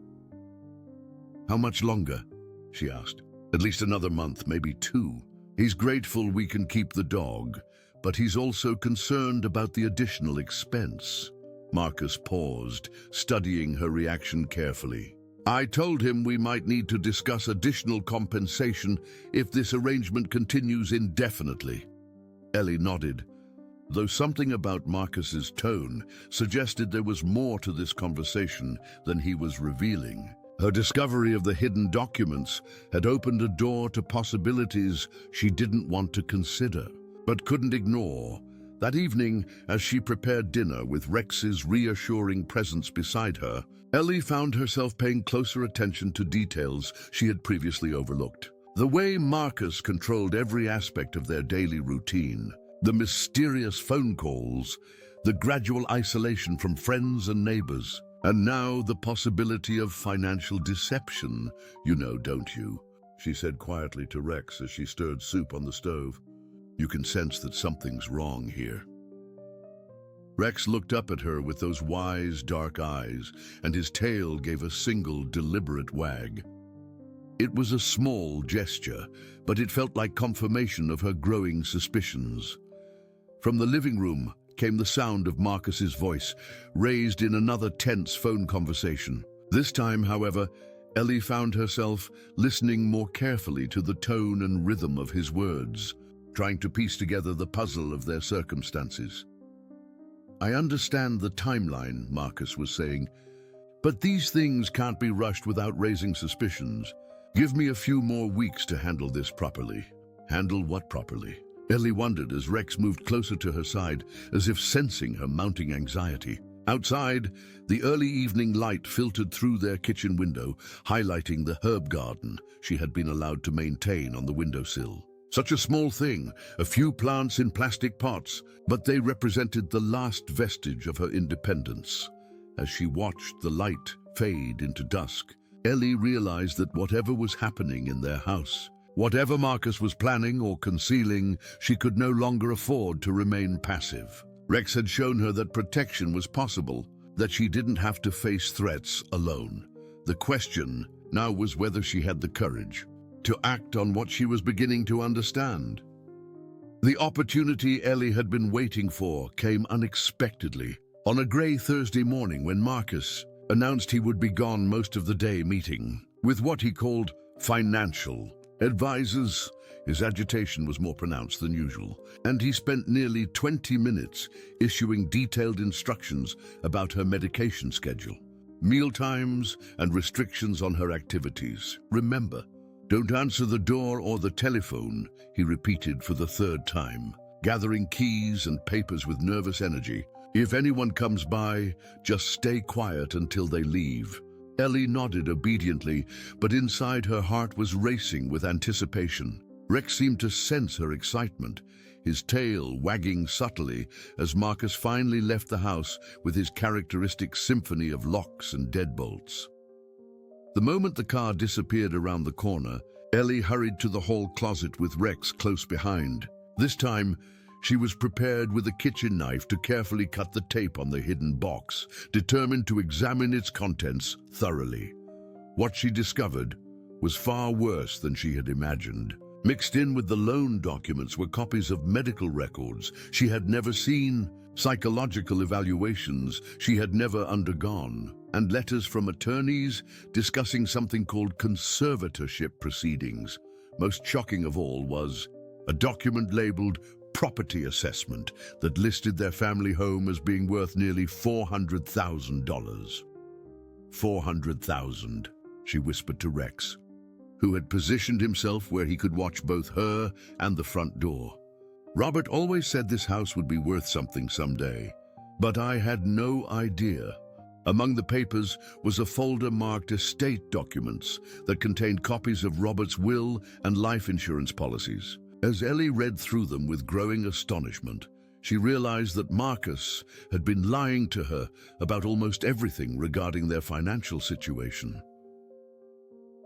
"How much longer?" she asked. "At least another month, maybe 2. He's grateful we can keep the dog, but he's also concerned about the additional expense." Marcus paused, studying her reaction carefully. "I told him we might need to discuss additional compensation if this arrangement continues indefinitely." Ellie nodded, though something about Marcus's tone suggested there was more to this conversation than he was revealing. Her discovery of the hidden documents had opened a door to possibilities she didn't want to consider, but couldn't ignore. That evening, as she prepared dinner with Rex's reassuring presence beside her, Ellie found herself paying closer attention to details she had previously overlooked. The way Marcus controlled every aspect of their daily routine, the mysterious phone calls, the gradual isolation from friends and neighbors, and now the possibility of financial deception. "You know, don't you?" she said quietly to Rex as she stirred soup on the stove. "You can sense that something's wrong here." Rex looked up at her with those wise, dark eyes, and his tail gave a single, deliberate wag. It was a small gesture, but it felt like confirmation of her growing suspicions. From the living room came the sound of Marcus's voice, raised in another tense phone conversation. This time, however, Ellie found herself listening more carefully to the tone and rhythm of his words, trying to piece together the puzzle of their circumstances. "I understand the timeline," Marcus was saying, "but these things can't be rushed without raising suspicions. Give me a few more weeks to handle this properly." Handle what properly? Ellie wondered as Rex moved closer to her side, as if sensing her mounting anxiety. Outside, the early evening light filtered through their kitchen window, highlighting the herb garden she had been allowed to maintain on the windowsill. Such a small thing, a few plants in plastic pots, but they represented the last vestige of her independence. As she watched the light fade into dusk, Ellie realized that whatever was happening in their house, whatever Marcus was planning or concealing, she could no longer afford to remain passive. Rex had shown her that protection was possible, that she didn't have to face threats alone. The question now was whether she had the courage to act on what she was beginning to understand. The opportunity Ellie had been waiting for came unexpectedly. On a grey Thursday morning when Marcus announced he would be gone most of the day meeting with what he called financial advisors, his agitation was more pronounced than usual, and he spent nearly 20 minutes issuing detailed instructions about her medication schedule, mealtimes, and restrictions on her activities. "Remember, don't answer the door or the telephone," he repeated for the third time, gathering keys and papers with nervous energy. "If anyone comes by, just stay quiet until they leave." Ellie nodded obediently, but inside her heart was racing with anticipation. Rex seemed to sense her excitement, his tail wagging subtly as Marcus finally left the house with his characteristic symphony of locks and deadbolts. The moment the car disappeared around the corner, Ellie hurried to the hall closet with Rex close behind. This time, she was prepared with a kitchen knife to carefully cut the tape on the hidden box, determined to examine its contents thoroughly. What she discovered was far worse than she had imagined. Mixed in with the loan documents were copies of medical records she had never seen, psychological evaluations she had never undergone, and letters from attorneys discussing something called conservatorship proceedings. Most shocking of all was a document labeled property assessment that listed their family home as being worth nearly $400,000. $400,000, she whispered to Rex, who had positioned himself where he could watch both her and the front door. "Robert always said this house would be worth something someday, but I had no idea." Among the papers was a folder marked estate documents that contained copies of Robert's will and life insurance policies. As Ellie read through them with growing astonishment, she realized that Marcus had been lying to her about almost everything regarding their financial situation.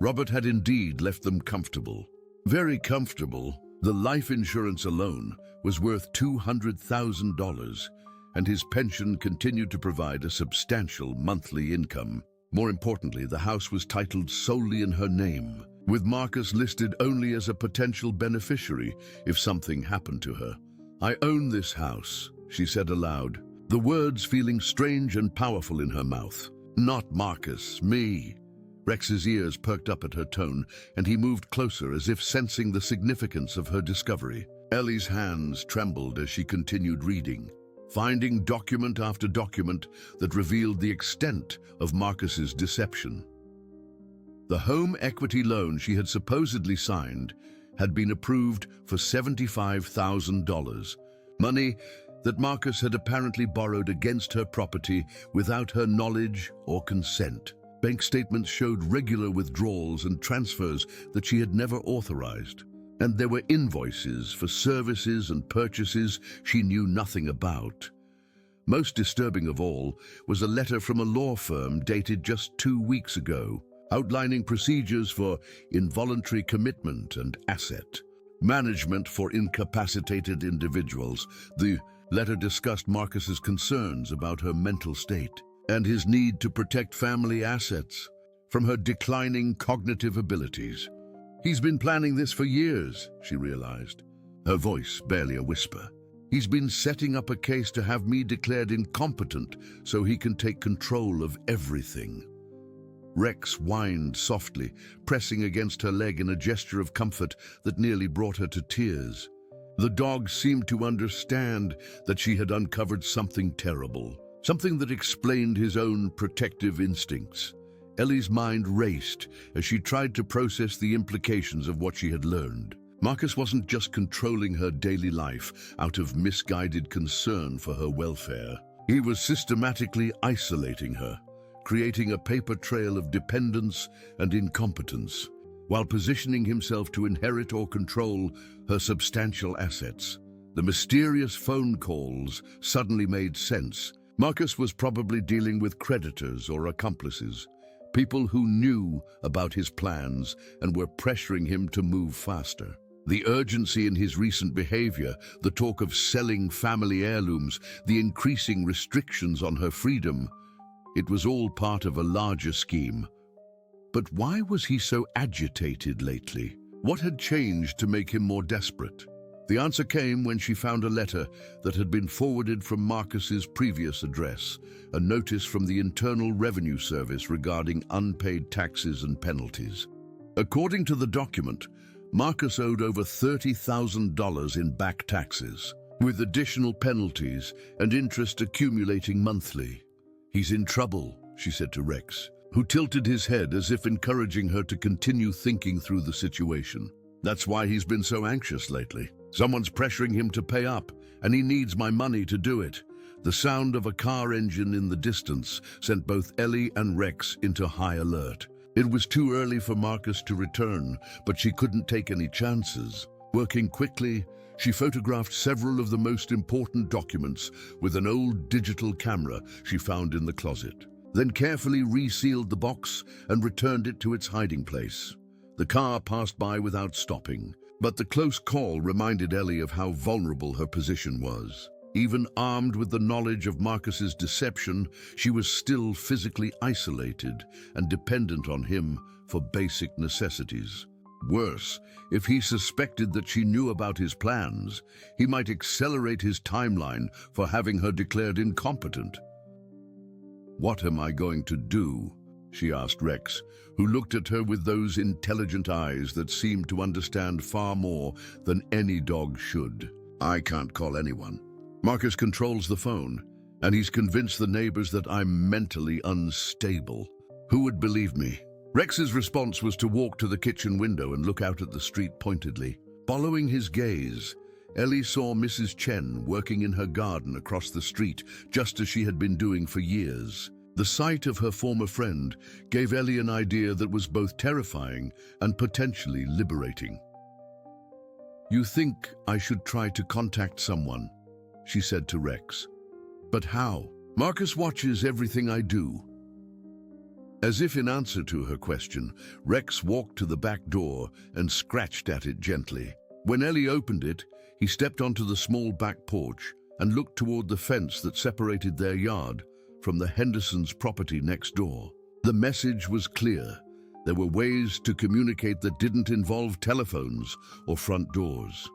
Robert had indeed left them comfortable. Very comfortable. The life insurance alone was worth $200,000, and his pension continued to provide a substantial monthly income. More importantly, the house was titled solely in her name, with Marcus listed only as a potential beneficiary if something happened to her. "I own this house," she said aloud, the words feeling strange and powerful in her mouth. "Not Marcus, me." Rex's ears perked up at her tone, and he moved closer as if sensing the significance of her discovery. Ellie's hands trembled as she continued reading, finding document after document that revealed the extent of Marcus's deception. The home equity loan she had supposedly signed had been approved for $75,000, money that Marcus had apparently borrowed against her property without her knowledge or consent. Bank statements showed regular withdrawals and transfers that she had never authorized, and there were invoices for services and purchases she knew nothing about. Most disturbing of all was a letter from a law firm dated just 2 weeks ago, outlining procedures for involuntary commitment and asset management for incapacitated individuals. The letter discussed Marcus's concerns about her mental state and his need to protect family assets from her declining cognitive abilities. He's been planning this for years, she realized, her voice barely a whisper. He's been setting up a case to have me declared incompetent so he can take control of everything. Rex whined softly, pressing against her leg in a gesture of comfort that nearly brought her to tears. The dog seemed to understand that she had uncovered something terrible, something that explained his own protective instincts. Ellie's mind raced as she tried to process the implications of what she had learned. Marcus wasn't just controlling her daily life out of misguided concern for her welfare. He was systematically isolating her, creating a paper trail of dependence and incompetence, while positioning himself to inherit or control her substantial assets. The mysterious phone calls suddenly made sense. Marcus was probably dealing with creditors or accomplices, people who knew about his plans and were pressuring him to move faster. The urgency in his recent behavior, the talk of selling family heirlooms, the increasing restrictions on her freedom, it was all part of a larger scheme. But why was he so agitated lately? What had changed to make him more desperate? The answer came when she found a letter that had been forwarded from Marcus's previous address, a notice from the Internal Revenue Service regarding unpaid taxes and penalties. According to the document, Marcus owed over $30,000 in back taxes, with additional penalties and interest accumulating monthly. "He's in trouble," she said to Rex, who tilted his head as if encouraging her to continue thinking through the situation. "That's why he's been so anxious lately. Someone's pressuring him to pay up, and he needs my money to do it." The sound of a car engine in the distance sent both Ellie and Rex into high alert. It was too early for Marcus to return, but she couldn't take any chances. Working quickly, she photographed several of the most important documents with an old digital camera she found in the closet, then carefully resealed the box and returned it to its hiding place. The car passed by without stopping, but the close call reminded Ellie of how vulnerable her position was. Even armed with the knowledge of Marcus's deception, she was still physically isolated and dependent on him for basic necessities. Worse, if he suspected that she knew about his plans, he might accelerate his timeline for having her declared incompetent. "What am I going to do?" she asked Rex, who looked at her with those intelligent eyes that seemed to understand far more than any dog should. "I can't call anyone. Marcus controls the phone, and he's convinced the neighbors that I'm mentally unstable. Who would believe me?" Rex's response was to walk to the kitchen window and look out at the street pointedly. Following his gaze, Ellie saw Mrs. Chen working in her garden across the street, just as she had been doing for years. The sight of her former friend gave Ellie an idea that was both terrifying and potentially liberating. "You think I should try to contact someone?" she said to Rex. "But how? Marcus watches everything I do." As if in answer to her question, Rex walked to the back door and scratched at it gently. When Ellie opened it, he stepped onto the small back porch and looked toward the fence that separated their yard from the Hendersons' property next door. The message was clear. There were ways to communicate that didn't involve telephones or front doors.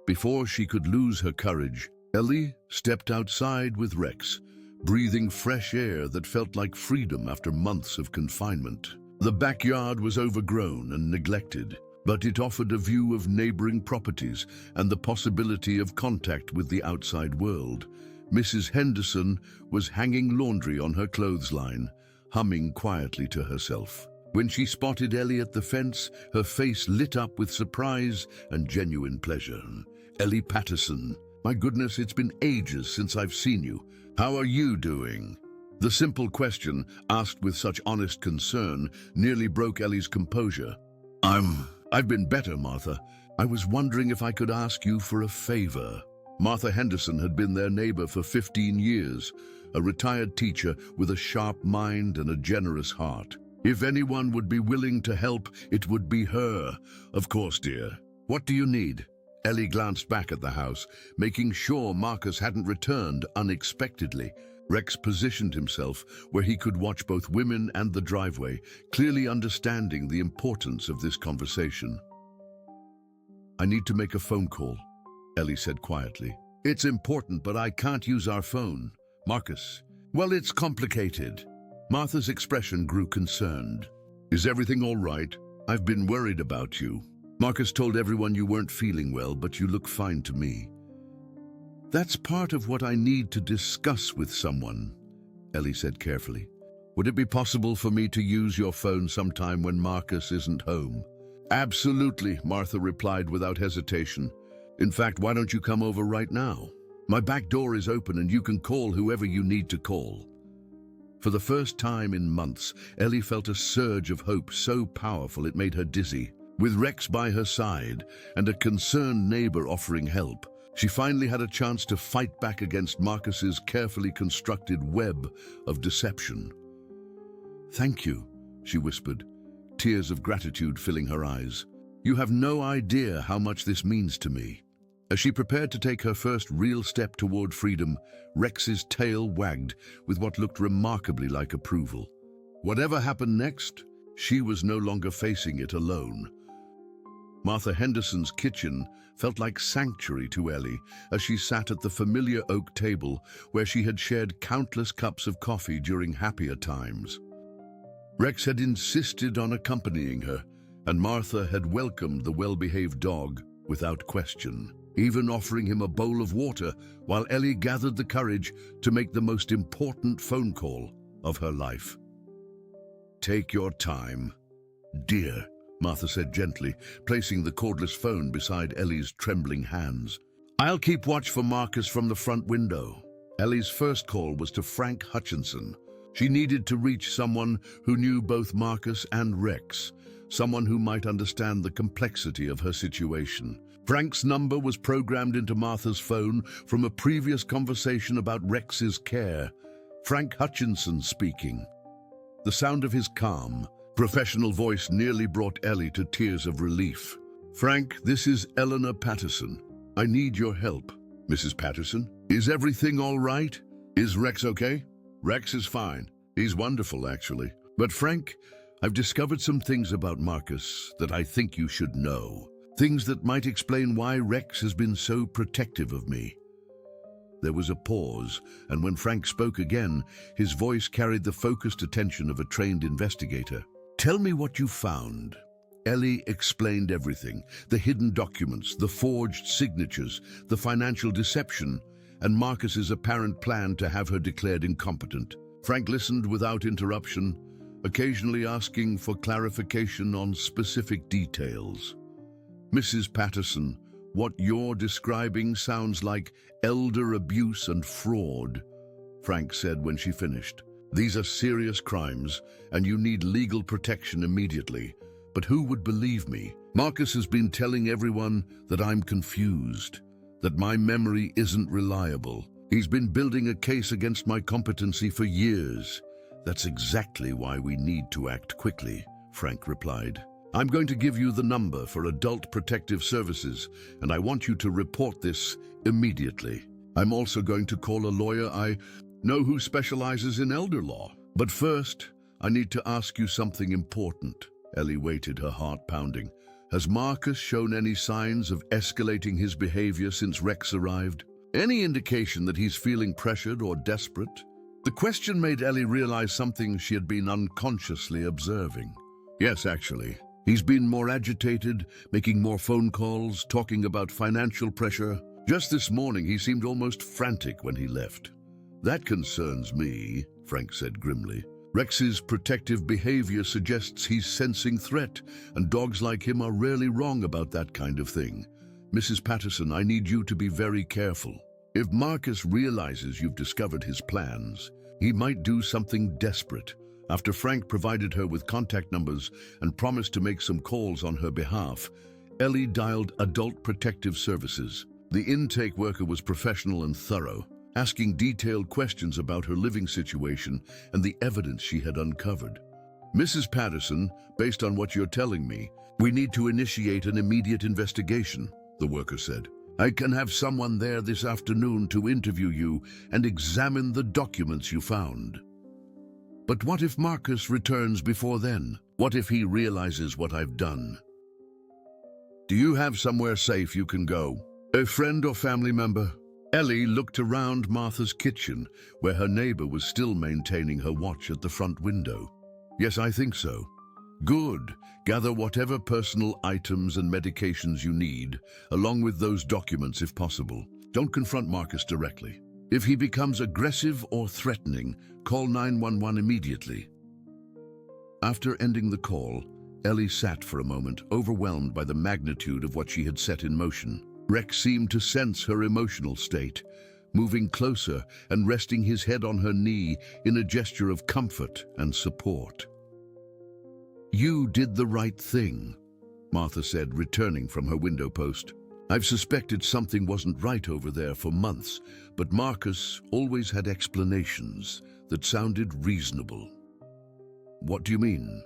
Before she could lose her courage, Ellie stepped outside with Rex, breathing fresh air that felt like freedom after months of confinement. The backyard was overgrown and neglected, but it offered a view of neighboring properties and the possibility of contact with the outside world. Mrs. Henderson was hanging laundry on her clothesline, humming quietly to herself. When she spotted Ellie at the fence, her face lit up with surprise and genuine pleasure. "Ellie Patterson, my goodness, it's been ages since I've seen you. How are you doing?" The simple question, asked with such honest concern, nearly broke Ellie's composure. I've been better, Martha. I was wondering if I could ask you for a favor." Martha Henderson had been their neighbor for 15 years, a retired teacher with a sharp mind and a generous heart. If anyone would be willing to help, it would be her. "Of course, dear. What do you need?" Ellie glanced back at the house, making sure Marcus hadn't returned unexpectedly. Rex positioned himself where he could watch both women and the driveway, clearly understanding the importance of this conversation. "I need to make a phone call," Ellie said quietly. "It's important, but I can't use our phone." "Marcus." "Well, it's complicated." Martha's expression grew concerned. "Is everything all right? I've been worried about you. Marcus told everyone you weren't feeling well, but you look fine to me." "That's part of what I need to discuss with someone," Ellie said carefully. "Would it be possible for me to use your phone sometime when Marcus isn't home?" "Absolutely," Martha replied without hesitation. "In fact, why don't you come over right now? My back door is open and you can call whoever you need to call." For the first time in months, Ellie felt a surge of hope so powerful it made her dizzy. With Rex by her side and a concerned neighbor offering help, she finally had a chance to fight back against Marcus's carefully constructed web of deception. "Thank you," she whispered, tears of gratitude filling her eyes. "You have no idea how much this means to me." As she prepared to take her first real step toward freedom, Rex's tail wagged with what looked remarkably like approval. Whatever happened next, she was no longer facing it alone. Martha Henderson's kitchen felt like sanctuary to Ellie as she sat at the familiar oak table where she had shared countless cups of coffee during happier times. Rex had insisted on accompanying her, and Martha had welcomed the well-behaved dog without question, even offering him a bowl of water while Ellie gathered the courage to make the most important phone call of her life. "Take your time, dear," Martha said gently, placing the cordless phone beside Ellie's trembling hands. "I'll keep watch for Marcus from the front window." Ellie's first call was to Frank Hutchinson. She needed to reach someone who knew both Marcus and Rex, someone who might understand the complexity of her situation. Frank's number was programmed into Martha's phone from a previous conversation about Rex's care. Frank Hutchinson speaking. The sound of his calm, professional voice nearly brought Ellie to tears of relief. "Frank, this is Eleanor Patterson. I need your help." "Mrs. Patterson, is everything all right? Is Rex okay?" "Rex is fine. He's wonderful, actually. But Frank, I've discovered some things about Marcus that I think you should know. Things that might explain why Rex has been so protective of me." There was a pause, and when Frank spoke again, his voice carried the focused attention of a trained investigator. "Tell me what you found." Ellie explained everything: the hidden documents, the forged signatures, the financial deception, and Marcus's apparent plan to have her declared incompetent. Frank listened without interruption, occasionally asking for clarification on specific details. "Mrs. Patterson, what you're describing sounds like elder abuse and fraud," Frank said when she finished. "These are serious crimes, and you need legal protection immediately. But who would believe me? Marcus has been telling everyone that I'm confused, that my memory isn't reliable. He's been building a case against my competency for years." "That's exactly why we need to act quickly," Frank replied. "I'm going to give you the number for Adult Protective Services, and I want you to report this immediately. I'm also going to call a lawyer I know who specializes in elder law. But first, I need to ask you something important." Ellie waited, her heart pounding. "Has Marcus shown any signs of escalating his behavior since Rex arrived? Any indication that he's feeling pressured or desperate?" The question made Ellie realize something she had been unconsciously observing. "Yes, actually. He's been more agitated, making more phone calls, talking about financial pressure. Just this morning, he seemed almost frantic when he left." "That concerns me," Frank said grimly. "Rex's protective behavior suggests he's sensing threat, and dogs like him are rarely wrong about that kind of thing. Mrs. Patterson, I need you to be very careful. If Marcus realizes you've discovered his plans, he might do something desperate." After Frank provided her with contact numbers and promised to make some calls on her behalf, Ellie dialed Adult Protective Services. The intake worker was professional and thorough, asking detailed questions about her living situation and the evidence she had uncovered. "Mrs. Patterson, based on what you're telling me, we need to initiate an immediate investigation. the worker said. I can have someone there this afternoon to interview you and examine the documents you found. But what if Marcus returns before then? What if he realizes what I've done? Do you have somewhere safe you can go? A friend or family member? Ellie looked around Martha's kitchen, where her neighbor was still maintaining her watch at the front window. Yes, I think so. Good. Gather whatever personal items and medications you need, along with those documents if possible. Don't confront Marcus directly. If he becomes aggressive or threatening, call 911 immediately. After ending the call, Ellie sat for a moment, overwhelmed by the magnitude of what she had set in motion. Rex seemed to sense her emotional state, moving closer and resting his head on her knee in a gesture of comfort and support. You did the right thing, Martha said, returning from her window post. I've suspected something wasn't right over there for months, but Marcus always had explanations that sounded reasonable. What do you mean?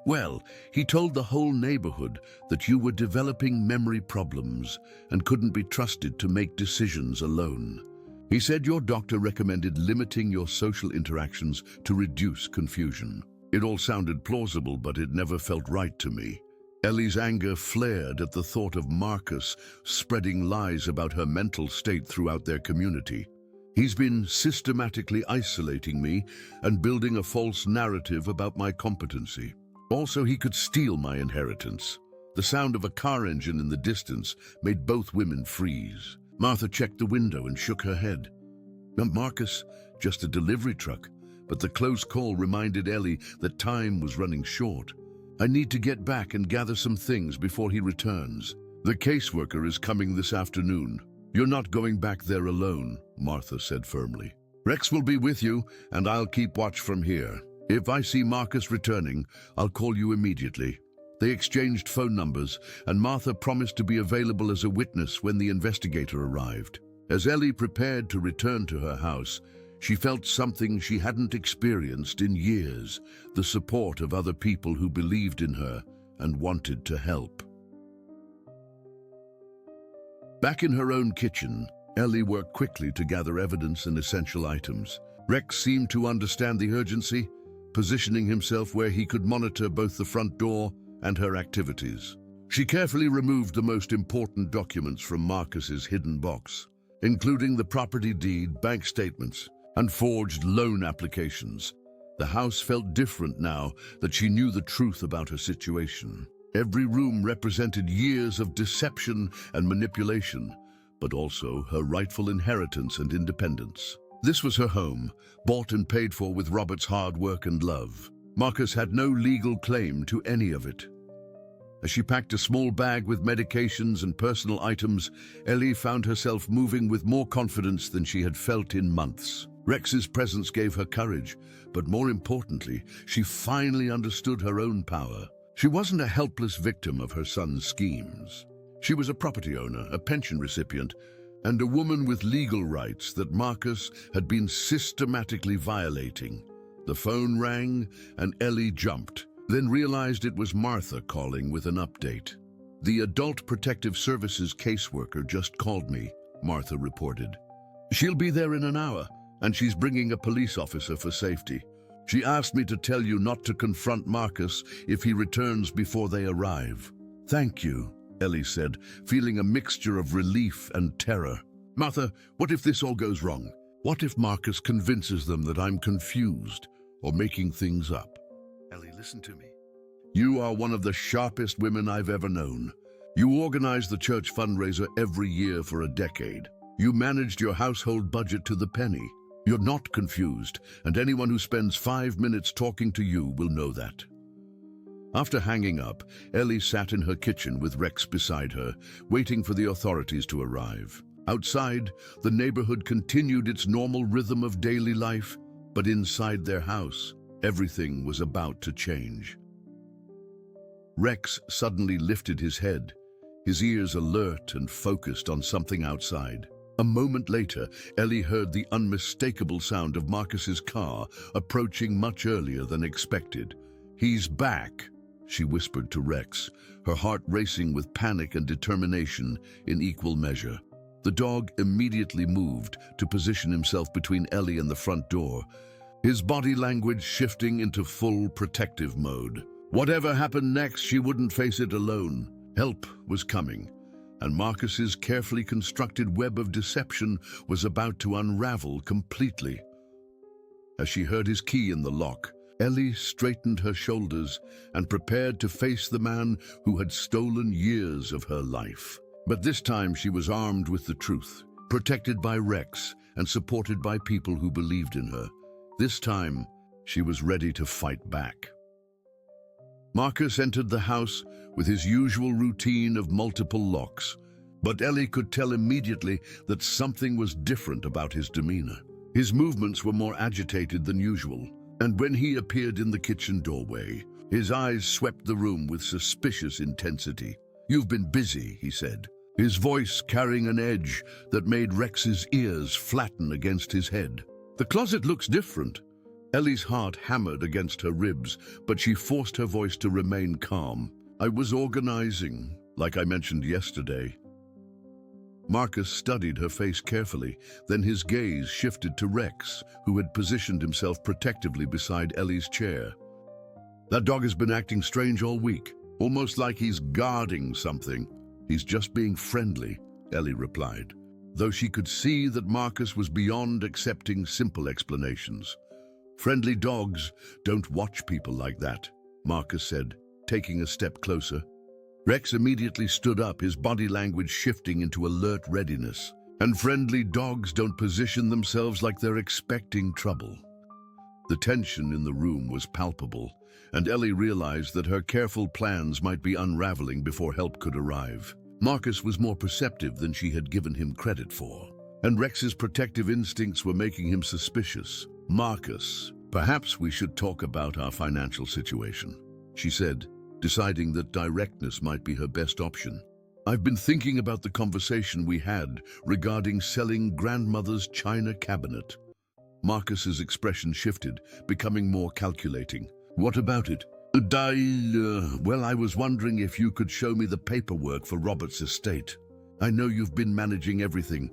Well, he told the whole neighborhood that you were developing memory problems and couldn't be trusted to make decisions alone. He said your doctor recommended limiting your social interactions to reduce confusion. It all sounded plausible, but it never felt right to me. Ellie's anger flared at the thought of Marcus spreading lies about her mental state throughout their community. He's been systematically isolating me and building a false narrative about my competency. Also, he could steal my inheritance. The sound of a car engine in the distance made both women freeze. Martha checked the window and shook her head. Marcus, just a delivery truck, but the close call reminded Ellie that time was running short. I need to get back and gather some things before he returns. The caseworker is coming this afternoon. You're not going back there alone, Martha said firmly. Rex will be with you, and I'll keep watch from here. If I see Marcus returning, I'll call you immediately. They exchanged phone numbers, and Martha promised to be available as a witness when the investigator arrived. As Ellie prepared to return to her house, she felt something she hadn't experienced in years, the support of other people who believed in her and wanted to help. Back in her own kitchen, Ellie worked quickly to gather evidence and essential items. Rex seemed to understand the urgency, positioning himself where he could monitor both the front door and her activities. She carefully removed the most important documents from Marcus's hidden box, including the property deed, bank statements, and forged loan applications. The house felt different now that she knew the truth about her situation. Every room represented years of deception and manipulation, but also her rightful inheritance and independence. This was her home, bought and paid for with Robert's hard work and love. Marcus had no legal claim to any of it. As she packed a small bag with medications and personal items, Ellie found herself moving with more confidence than she had felt in months. Rex's presence gave her courage, but more importantly, she finally understood her own power. She wasn't a helpless victim of her son's schemes. She was a property owner, a pension recipient, and a woman with legal rights that Marcus had been systematically violating. The phone rang, and Ellie jumped, then realized it was Martha calling with an update. The Adult Protective Services caseworker just called me, Martha reported. She'll be there in an hour, and she's bringing a police officer for safety. She asked me to tell you not to confront Marcus if he returns before they arrive. Thank you, Ellie said, feeling a mixture of relief and terror. Martha, what if this all goes wrong? What if Marcus convinces them that I'm confused or making things up? Ellie, listen to me. You are one of the sharpest women I've ever known. You organize the church fundraiser every year for a decade. You managed your household budget to the penny. You're not confused, and anyone who spends 5 minutes talking to you will know that. After hanging up, Ellie sat in her kitchen with Rex beside her, waiting for the authorities to arrive. Outside, the neighborhood continued its normal rhythm of daily life, but inside their house, everything was about to change. Rex suddenly lifted his head, his ears alert and focused on something outside. A moment later, Ellie heard the unmistakable sound of Marcus's car approaching much earlier than expected. He's back, she whispered to Rex, her heart racing with panic and determination in equal measure. The dog immediately moved to position himself between Ellie and the front door, his body language shifting into full protective mode. Whatever happened next, she wouldn't face it alone. Help was coming, and Marcus's carefully constructed web of deception was about to unravel completely. As she heard his key in the lock, Ellie straightened her shoulders and prepared to face the man who had stolen years of her life. But this time she was armed with the truth, protected by Rex and supported by people who believed in her. This time, she was ready to fight back. Marcus entered the house with his usual routine of multiple locks, but Ellie could tell immediately that something was different about his demeanor. His movements were more agitated than usual, and when he appeared in the kitchen doorway, his eyes swept the room with suspicious intensity. "You've been busy," he said, his voice carrying an edge that made Rex's ears flatten against his head. "The closet looks different." Ellie's heart hammered against her ribs, but she forced her voice to remain calm. "I was organizing, like I mentioned yesterday." Marcus studied her face carefully, then his gaze shifted to Rex, who had positioned himself protectively beside Ellie's chair. "That dog has been acting strange all week, almost like he's guarding something." "He's just being friendly," Ellie replied, though she could see that Marcus was beyond accepting simple explanations. "Friendly dogs don't watch people like that," Marcus said, taking a step closer. Rex immediately stood up, his body language shifting into alert readiness. "And friendly dogs don't position themselves like they're expecting trouble." The tension in the room was palpable, and Ellie realized that her careful plans might be unraveling before help could arrive. Marcus was more perceptive than she had given him credit for, and Rex's protective instincts were making him suspicious. "Marcus, perhaps we should talk about our financial situation," she said, deciding that directness might be her best option. "I've been thinking about the conversation we had regarding selling grandmother's china cabinet." Marcus's expression shifted, becoming more calculating. "What about it?" Well, I was wondering if you could show me the paperwork for Robert's estate. I know you've been managing everything,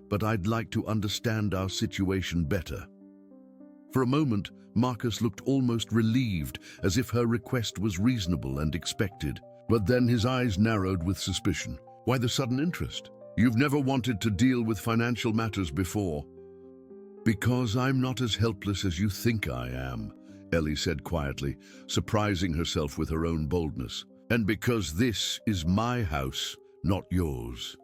but I'd like to understand our situation better." For a moment, Marcus looked almost relieved, as if her request was reasonable and expected. But then his eyes narrowed with suspicion. "Why the sudden interest? You've never wanted to deal with financial matters before." "Because I'm not as helpless as you think I am," Ellie said quietly, surprising herself with her own boldness. "And because this is my house, not yours."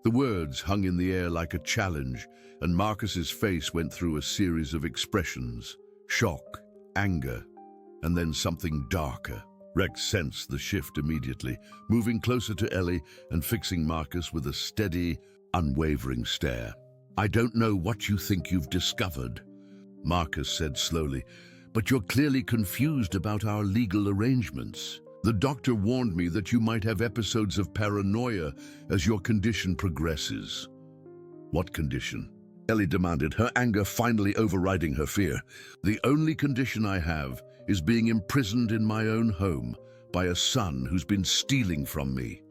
The words hung in the air like a challenge, and Marcus's face went through a series of expressions: shock, anger, and then something darker. Rex sensed the shift immediately, moving closer to Ellie and fixing Marcus with a steady, unwavering stare. "I don't know what you think you've discovered," Marcus said slowly, "but you're clearly confused about our legal arrangements. The doctor warned me that you might have episodes of paranoia as your condition progresses." "What condition?" Ellie demanded, her anger finally overriding her fear. "The only condition I have is being imprisoned in my own home by a son who's been stealing from me."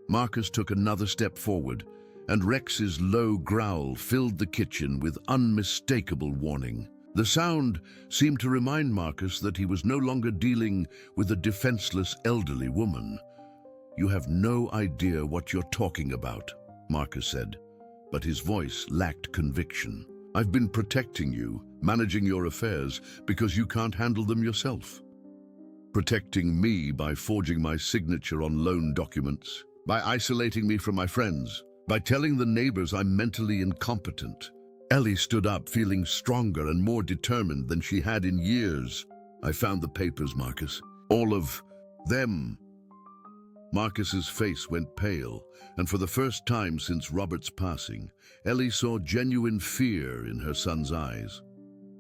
Marcus took another step forward, and Rex's low growl filled the kitchen with unmistakable warning. The sound seemed to remind Marcus that he was no longer dealing with a defenseless elderly woman. "You have no idea what you're talking about," Marcus said, but his voice lacked conviction. "I've been protecting you, managing your affairs, because you can't handle them yourself. Protecting me by forging my signature on loan documents, by isolating me from my friends, by telling the neighbors I'm mentally incompetent." Ellie stood up, feeling stronger and more determined than she had in years. "I found the papers, Marcus. All of them." Marcus's face went pale, and for the first time since Robert's passing, Ellie saw genuine fear in her son's eyes.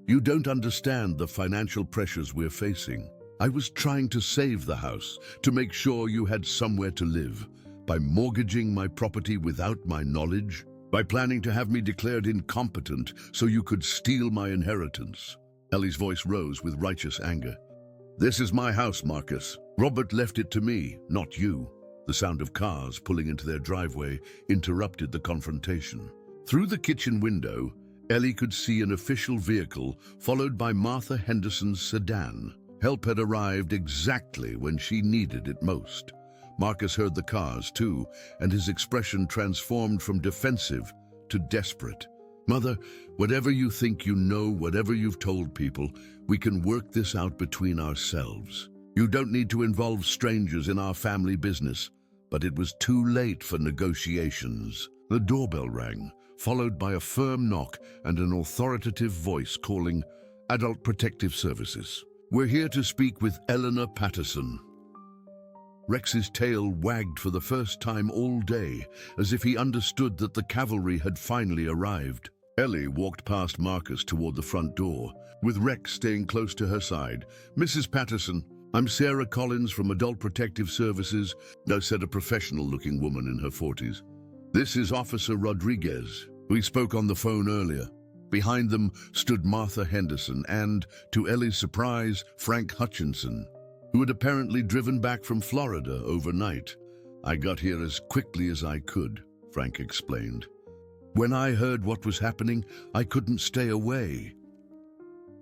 "You don't understand the financial pressures we're facing. I was trying to save the house, to make sure you had somewhere to live, by mortgaging my property without my knowledge, by planning to have me declared incompetent so you could steal my inheritance." Ellie's voice rose with righteous anger. "This is my house, Marcus. Robert left it to me, not you." The sound of cars pulling into their driveway interrupted the confrontation. Through the kitchen window, Ellie could see an official vehicle followed by Martha Henderson's sedan. Help had arrived exactly when she needed it most. Marcus heard the cars too, and his expression transformed from defensive to desperate. "Mother, whatever you think you know, whatever you've told people, we can work this out between ourselves. You don't need to involve strangers in our family business." But it was too late for negotiations. The doorbell rang, followed by a firm knock and an authoritative voice calling, "Adult Protective Services. We're here to speak with Eleanor Patterson." Rex's tail wagged for the first time all day, as if he understood that the cavalry had finally arrived. Ellie walked past Marcus toward the front door, with Rex staying close to her side. "Mrs. Patterson, I'm Sarah Collins from Adult Protective Services," said a professional-looking woman in her 40s. "This is Officer Rodriguez. We spoke on the phone earlier." Behind them stood Martha Henderson and, to Ellie's surprise, Frank Hutchinson, who had apparently driven back from Florida overnight. "I got here as quickly as I could," Frank explained. "When I heard what was happening, I couldn't stay away."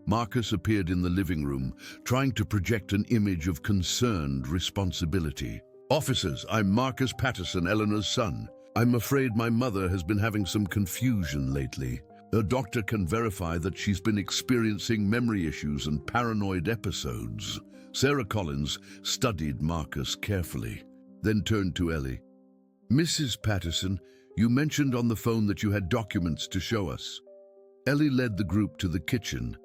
Marcus appeared in the living room, trying to project an image of concerned responsibility. "Officers, I'm Marcus Patterson, Eleanor's son. I'm afraid my mother has been having some confusion lately. A doctor can verify that she's been experiencing memory issues and paranoid episodes." Sarah Collins studied Marcus carefully, then turned to Ellie. "Mrs. Patterson, you mentioned on the phone that you had documents to show us." Ellie led the group to the kitchen,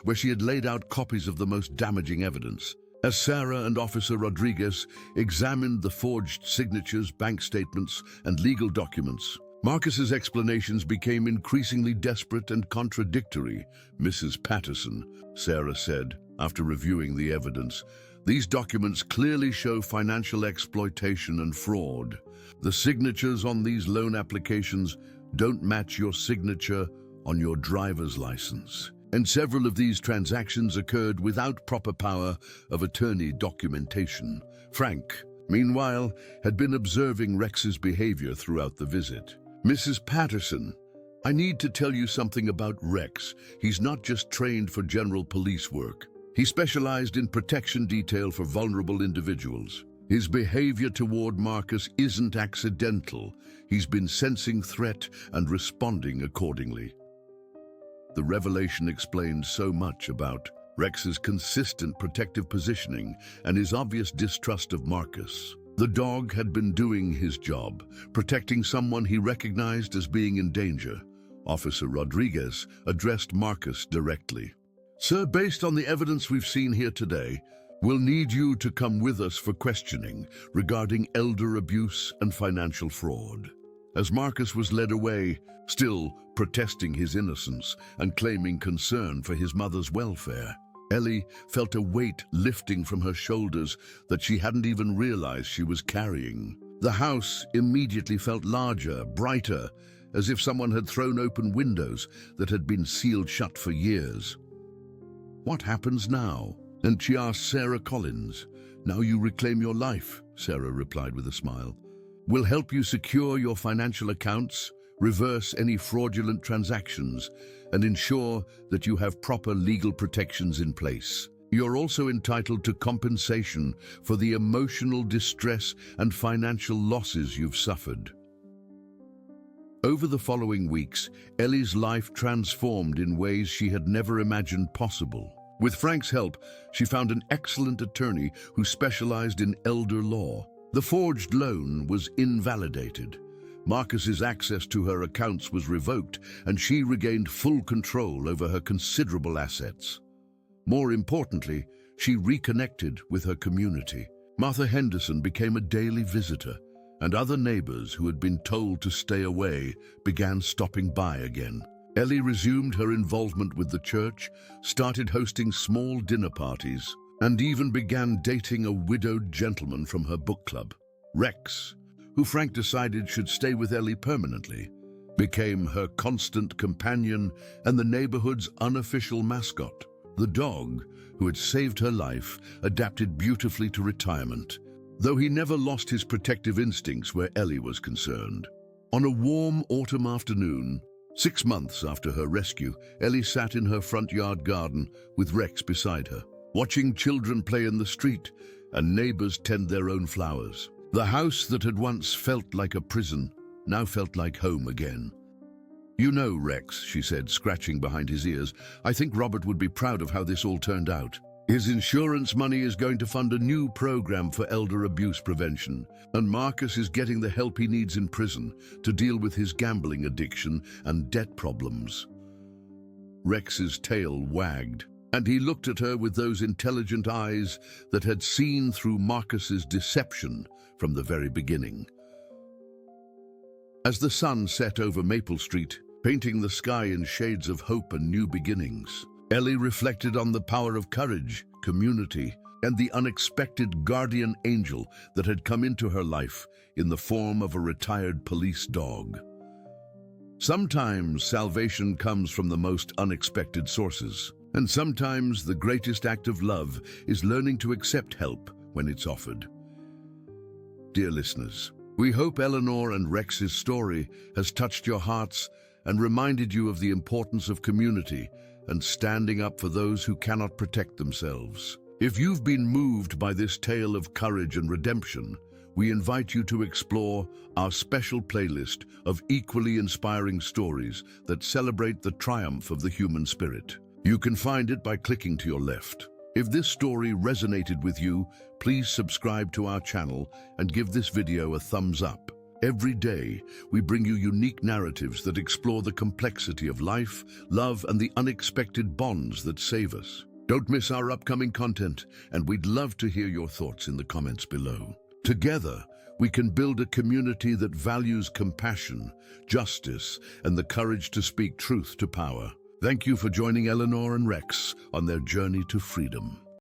where she had laid out copies of the most damaging evidence. As Sarah and Officer Rodriguez examined the forged signatures, bank statements, and legal documents, Marcus's explanations became increasingly desperate and contradictory. "Mrs. Patterson," Sarah said, after reviewing the evidence, "these documents clearly show financial exploitation and fraud. The signatures on these loan applications don't match your signature on your driver's license. And several of these transactions occurred without proper power of attorney documentation." Frank, meanwhile, had been observing Rex's behavior throughout the visit. "Mrs. Patterson, I need to tell you something about Rex. He's not just trained for general police work. He specialized in protection detail for vulnerable individuals. His behavior toward Marcus isn't accidental. He's been sensing threat and responding accordingly." The revelation explained so much about Rex's consistent protective positioning and his obvious distrust of Marcus. The dog had been doing his job, protecting someone he recognized as being in danger. Officer Rodriguez addressed Marcus directly. "Sir, based on the evidence we've seen here today, we'll need you to come with us for questioning regarding elder abuse and financial fraud." As Marcus was led away, still protesting his innocence and claiming concern for his mother's welfare, Ellie felt a weight lifting from her shoulders that she hadn't even realized she was carrying. The house immediately felt larger, brighter, as if someone had thrown open windows that had been sealed shut for years. "What happens now?" And she asked Sarah Collins. "Now you reclaim your life," Sarah replied with a smile. "We'll help you secure your financial accounts, reverse any fraudulent transactions, and ensure that you have proper legal protections in place. You're also entitled to compensation for the emotional distress and financial losses you've suffered." Over the following weeks, Ellie's life transformed in ways she had never imagined possible. With Frank's help, she found an excellent attorney who specialized in elder law. The forged loan was invalidated. Marcus's access to her accounts was revoked, and she regained full control over her considerable assets. More importantly, she reconnected with her community. Martha Henderson became a daily visitor, and other neighbors who had been told to stay away began stopping by again. Ellie resumed her involvement with the church, started hosting small dinner parties, and even began dating a widowed gentleman from her book club. Rex, who Frank decided should stay with Ellie permanently, became her constant companion and the neighborhood's unofficial mascot. The dog, who had saved her life, adapted beautifully to retirement, though he never lost his protective instincts where Ellie was concerned. On a warm autumn afternoon, 6 months after her rescue, Ellie sat in her front yard garden with Rex beside her, watching children play in the street and neighbors tend their own flowers. The house that had once felt like a prison now felt like home again. "You know, Rex," she said, scratching behind his ears, "I think Robert would be proud of how this all turned out. His insurance money is going to fund a new program for elder abuse prevention, and Marcus is getting the help he needs in prison to deal with his gambling addiction and debt problems." Rex's tail wagged, and he looked at her with those intelligent eyes that had seen through Marcus's deception from the very beginning. As the sun set over Maple Street, painting the sky in shades of hope and new beginnings, Ellie reflected on the power of courage, community, and the unexpected guardian angel that had come into her life in the form of a retired police dog. Sometimes salvation comes from the most unexpected sources, and sometimes the greatest act of love is learning to accept help when it's offered. Dear listeners, we hope Eleanor and Rex's story has touched your hearts and reminded you of the importance of community and standing up for those who cannot protect themselves. If you've been moved by this tale of courage and redemption, we invite you to explore our special playlist of equally inspiring stories that celebrate the triumph of the human spirit. You can find it by clicking to your left. If this story resonated with you, please subscribe to our channel and give this video a thumbs up. Every day, we bring you unique narratives that explore the complexity of life, love, and the unexpected bonds that save us. Don't miss our upcoming content, and we'd love to hear your thoughts in the comments below. Together, we can build a community that values compassion, justice, and the courage to speak truth to power. Thank you for joining Eleanor and Rex on their journey to freedom.